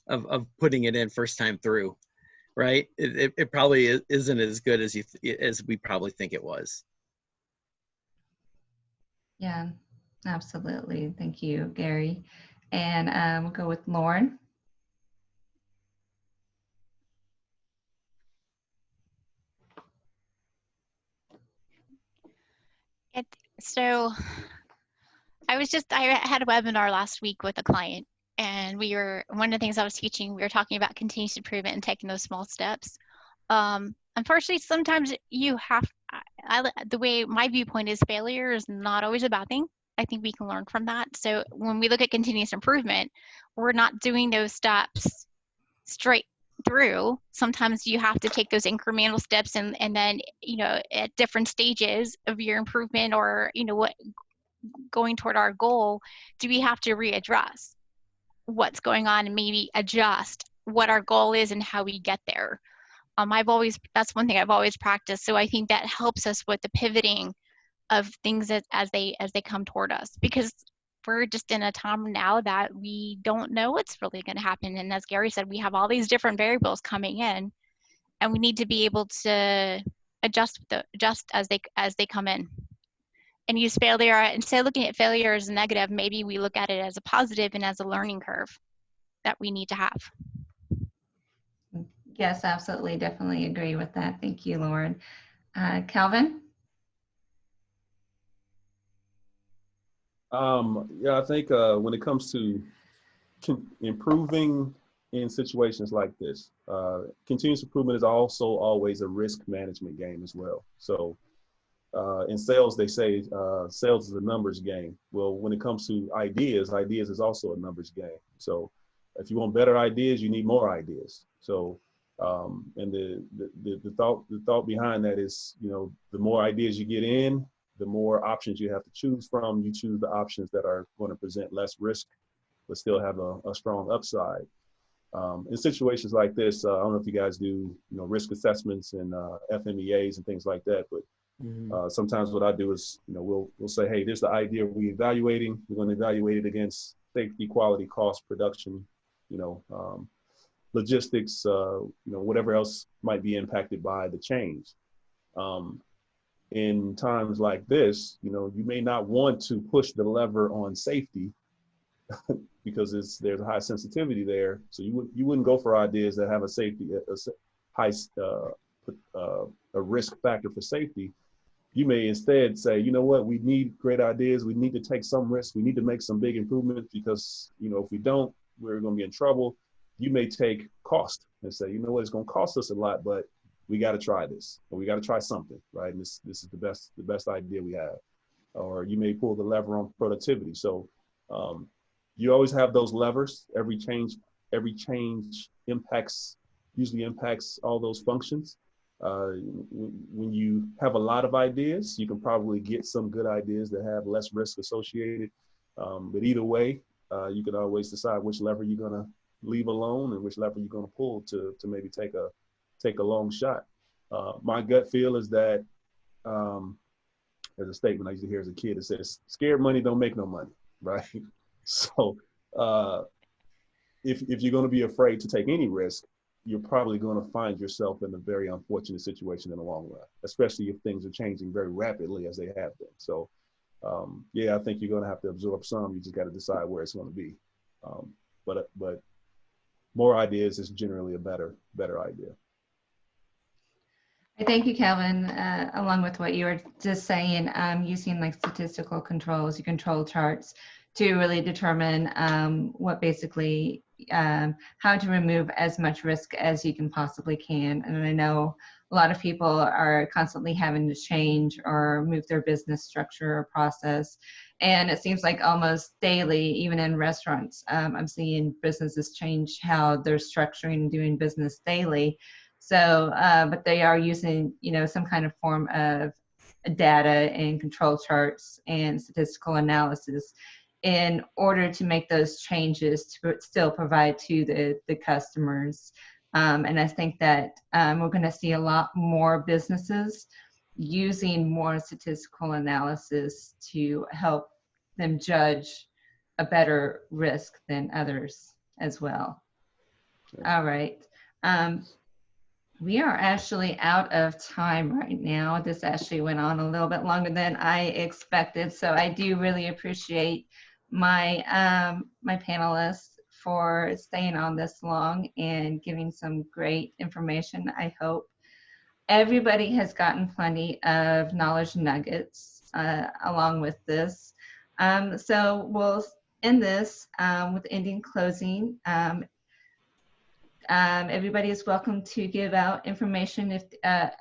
of putting it in first time through, right? It probably isn't as good as we probably think it was. Yeah, absolutely. Thank you, Gary. And we'll go with Lauren. So I had a webinar last week with a client, and one of the things I was teaching, we were talking about continuous improvement and taking those small steps. Unfortunately, sometimes you have, the way my viewpoint is, failure is not always a bad thing. I think we can learn from that. So when we look at continuous improvement, we're not doing those steps straight through. Sometimes you have to take those incremental steps, and then, you know, at different stages of your improvement, or, you know, what, going toward our goal, do we have to readdress what's going on and maybe adjust what our goal is and how we get there. That's one thing I've always practiced. So I think that helps us with the pivoting of things as they come toward us, because we're just in a time now that we don't know what's really going to happen. And as Gary said, we have all these different variables coming in, and we need to be able to adjust as they come in. And use failure, instead of looking at failure as a negative, maybe we look at it as a positive and as a learning curve that we need to have. Yes, absolutely. Definitely agree with that. Thank you, Lauren. Calvin? Yeah, I think when it comes to improving in situations like this, continuous improvement is also always a risk management game as well. So in sales, they say sales is a numbers game. Well, when it comes to ideas is also a numbers game. So if you want better ideas, you need more ideas. So and the thought behind that is, you know, the more ideas you get in, the more options you have to choose from. You choose the options that are going to present less risk, but still have a strong upside. In situations like this, I don't know if you guys do, you know, risk assessments and FMEAs and things like that, but sometimes what I do is, you know, we'll say, hey, there's the idea we're evaluating. We're going to evaluate it against safety, quality, cost, production, you know, logistics, you know, whatever else might be impacted by the change. In times like this, you know, you may not want to push the lever on safety because there's a high sensitivity there. So you wouldn't go for ideas that have a safety, high a risk factor for safety. You may instead say, you know what, we need great ideas. We need to take some risks. We need to make some big improvements because, you know, if we don't, we're going to be in trouble. You may take cost and say, you know what, it's going to cost us a lot, but we got to try this, or we got to try something, right? And this is the best idea we have. Or you may pull the lever on productivity. So you always have those levers. Every change usually impacts all those functions. When you have a lot of ideas, you can probably get some good ideas that have less risk associated. But either way, you can always decide which lever you're going to leave alone and which lever you're going to pull to maybe take a long shot. My gut feel is that there's a statement I used to hear as a kid that says, scared money don't make no money, right? So if you're going to be afraid to take any risk, you're probably going to find yourself in a very unfortunate situation in the long run, especially if things are changing very rapidly as they have been. So yeah, I think you're going to have to absorb some. You just got to decide where it's going to be. But more ideas is generally a better idea. Thank you, Calvin. Along with what you were just saying, using like statistical controls, your control charts, to really determine what basically how to remove as much risk as you can possibly can. And I know a lot of people are constantly having to change or move their business structure or process. And it seems like almost daily, even in restaurants, I'm seeing businesses change how they're structuring and doing business daily. So, but they are using, you know, some kind of form of data and control charts and statistical analysis in order to make those changes to still provide to the customers. And I think that we're going to see a lot more businesses using more statistical analysis to help them judge a better risk than others as well. All right. We are actually out of time right now. This actually went on a little bit longer than I expected. So I do really appreciate my my panelists for staying on this long and giving some great information. I hope everybody has gotten plenty of knowledge nuggets along with this. So we'll end this with ending closing. Everybody is welcome to give out information if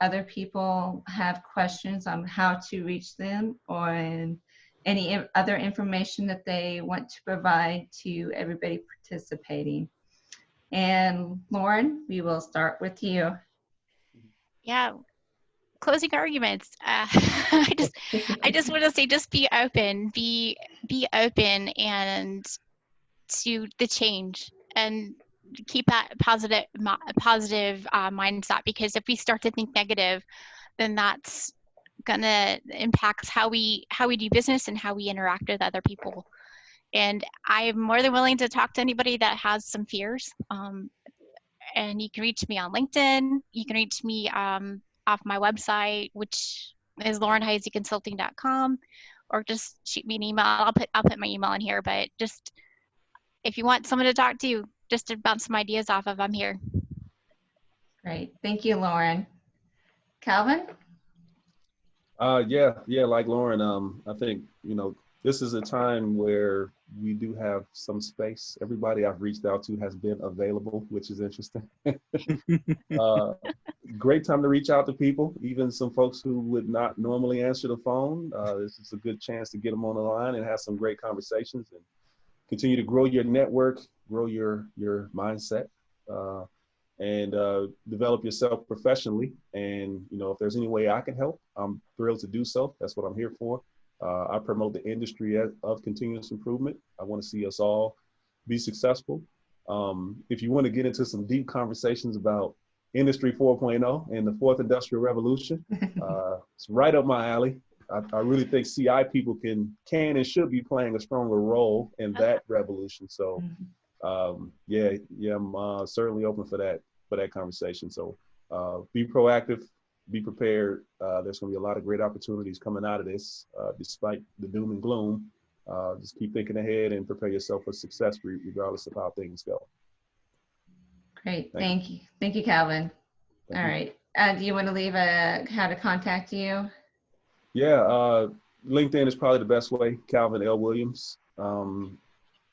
other people have questions on how to reach them or any other information that they want to provide to everybody participating. And Lauren, we will start with you. Yeah, closing arguments. I just want to say, just be open, be open, and to the change, and keep that positive mindset, because if we start to think negative, then that's gonna impact how we do business and how we interact with other people. And I'm more than willing to talk to anybody that has some fears. And you can reach me on LinkedIn. You can reach me off my website, which is laurenheiseyconsulting.com, or just shoot me an email. I'll put my email in here, but just if you want someone to talk to, just to bounce some ideas off of, I'm here. Great. Thank you, Lauren. Calvin? Yeah, like Lauren, I think, this is a time where we do have some space. Everybody I've reached out to has been available, which is interesting. Great time to reach out to people, even some folks who would not normally answer the phone. This is a good chance to get them on the line and have some great conversations and continue to grow your network, grow your mindset, and develop yourself professionally. And, if there's any way I can help, I'm thrilled to do so. That's what I'm here for. I promote the industry of continuous improvement. I want to see us all be successful. If you want to get into some deep conversations about Industry 4.0 and the fourth industrial revolution, it's right up my alley. I really think CI people can and should be playing a stronger role in that revolution. So I'm certainly open for that conversation. So be proactive, be prepared. There's going to be a lot of great opportunities coming out of this, despite the doom and gloom. Just keep thinking ahead and prepare yourself for success regardless of how things go. Great. Thank you. Thank you, Calvin. All right. Do you want to leave how to contact you? Yeah, LinkedIn is probably the best way. Calvin L. Williams.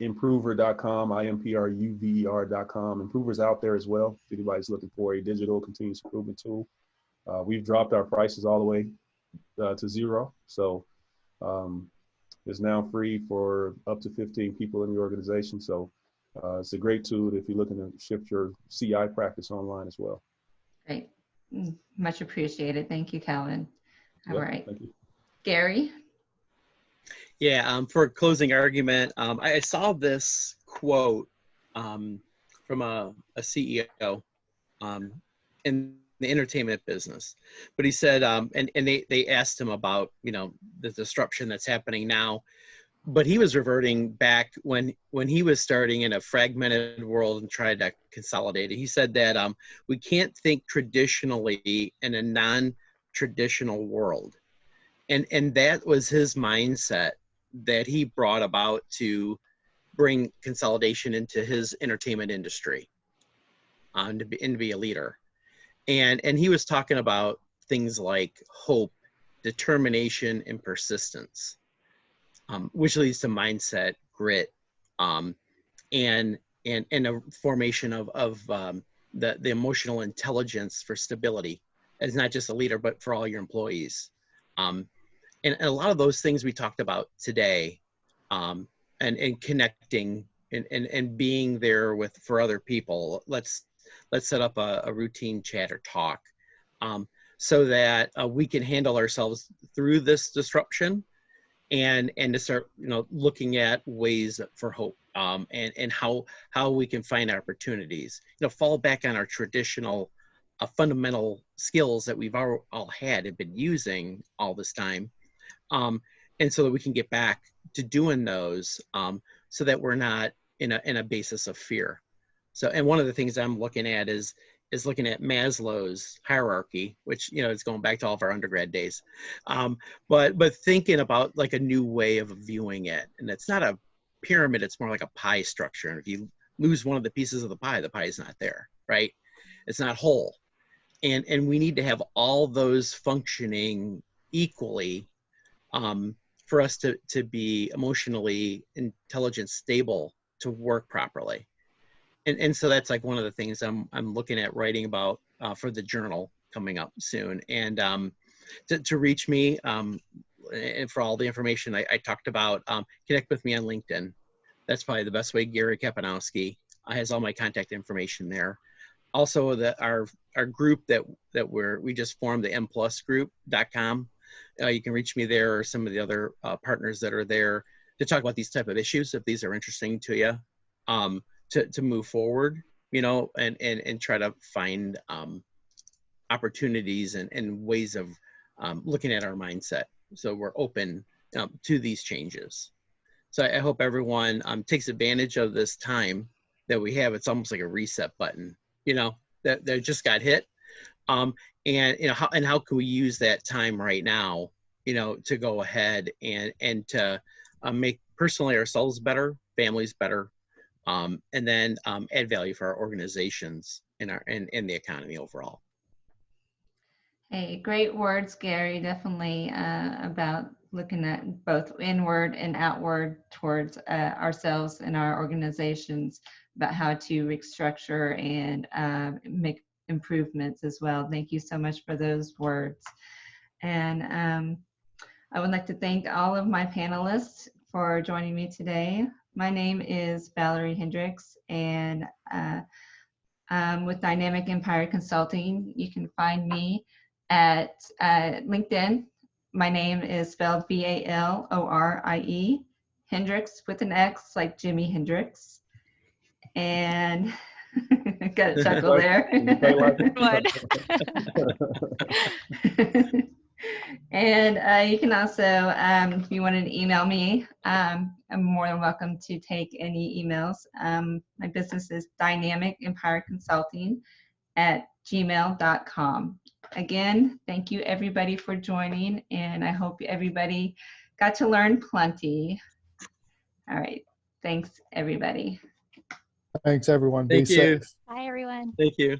Improver.com, IMPRUVER.com. Improver's out there as well if anybody's looking for a digital continuous improvement tool. We've dropped our prices all the way to zero. So it's now free for up to 15 people in the organization. So it's a great tool if you're looking to shift your CI practice online as well. Great. Much appreciated. Thank you, Calvin. All right. Thank you. Gary? Yeah, for a closing argument, I saw this quote from a CEO in the entertainment business, but he said, and they asked him about, the disruption that's happening now, but he was reverting back when he was starting in a fragmented world and tried to consolidate it. He said that we can't think traditionally in a non-traditional world. And that was his mindset that he brought about to bring consolidation into his entertainment industry, and to be a leader. And he was talking about things like hope, determination, and persistence, which leads to mindset, grit, and a formation of the emotional intelligence for stability as not just a leader, but for all your employees. And a lot of those things we talked about today, and connecting and being there for other people. Let's set up a routine chat or talk, so that we can handle ourselves through this disruption, and to start looking at ways for hope, and how we can find opportunities. Fall back on our traditional fundamental skills that we've all had and been using all this time. And so that we can get back to doing those, so that we're not in a basis of fear. So, and one of the things I'm looking at is looking at Maslow's hierarchy, which, is going back to all of our undergrad days. But thinking about like a new way of viewing it. And it's not a pyramid, it's more like a pie structure. And if you lose one of the pieces of the pie is not there, right? It's not whole. And we need to have all those functioning equally, for us to be emotionally intelligent, stable, to work properly. And so that's like one of the things I'm looking at writing about for the journal coming up soon. And to reach me, and for all the information I talked about, connect with me on LinkedIn. That's probably the best way. Gary Kapanowski. has all my contact information there. Also, our group that we just formed, the mplus.group.com. You can reach me there, or some of the other partners that are there, to talk about these type of issues if these are interesting to you, to move forward, you know, and try to find opportunities and ways of looking at our mindset. So we're open to these changes. So I hope everyone takes advantage of this time that we have. It's almost like a reset button, you know, that just got hit. And you know, how can we use that time right now, you know, to go ahead and to make personally ourselves better, families better, and then add value for our organizations and the economy overall. Hey, great words, Gary. Definitely about looking at both inward and outward towards ourselves and our organizations, about how to restructure and make improvements as well. Thank you so much for those words. And I would like to thank all of my panelists for joining me today. My name is Valerie Hendricks, and with Dynamic Empire Consulting, you can find me at LinkedIn. My name is spelled Valorie, Hendricks with an X, like Jimi Hendrix. And got a chuckle there. And you can also, if you wanted to email me, I'm more than welcome to take any emails. My business is Dynamic Empire Consulting at gmail.com. Again, thank you everybody for joining, and I hope everybody got to learn plenty. All right. Thanks, everybody. Thanks, everyone. Thank Be you. safe. Bye, everyone. Thank you.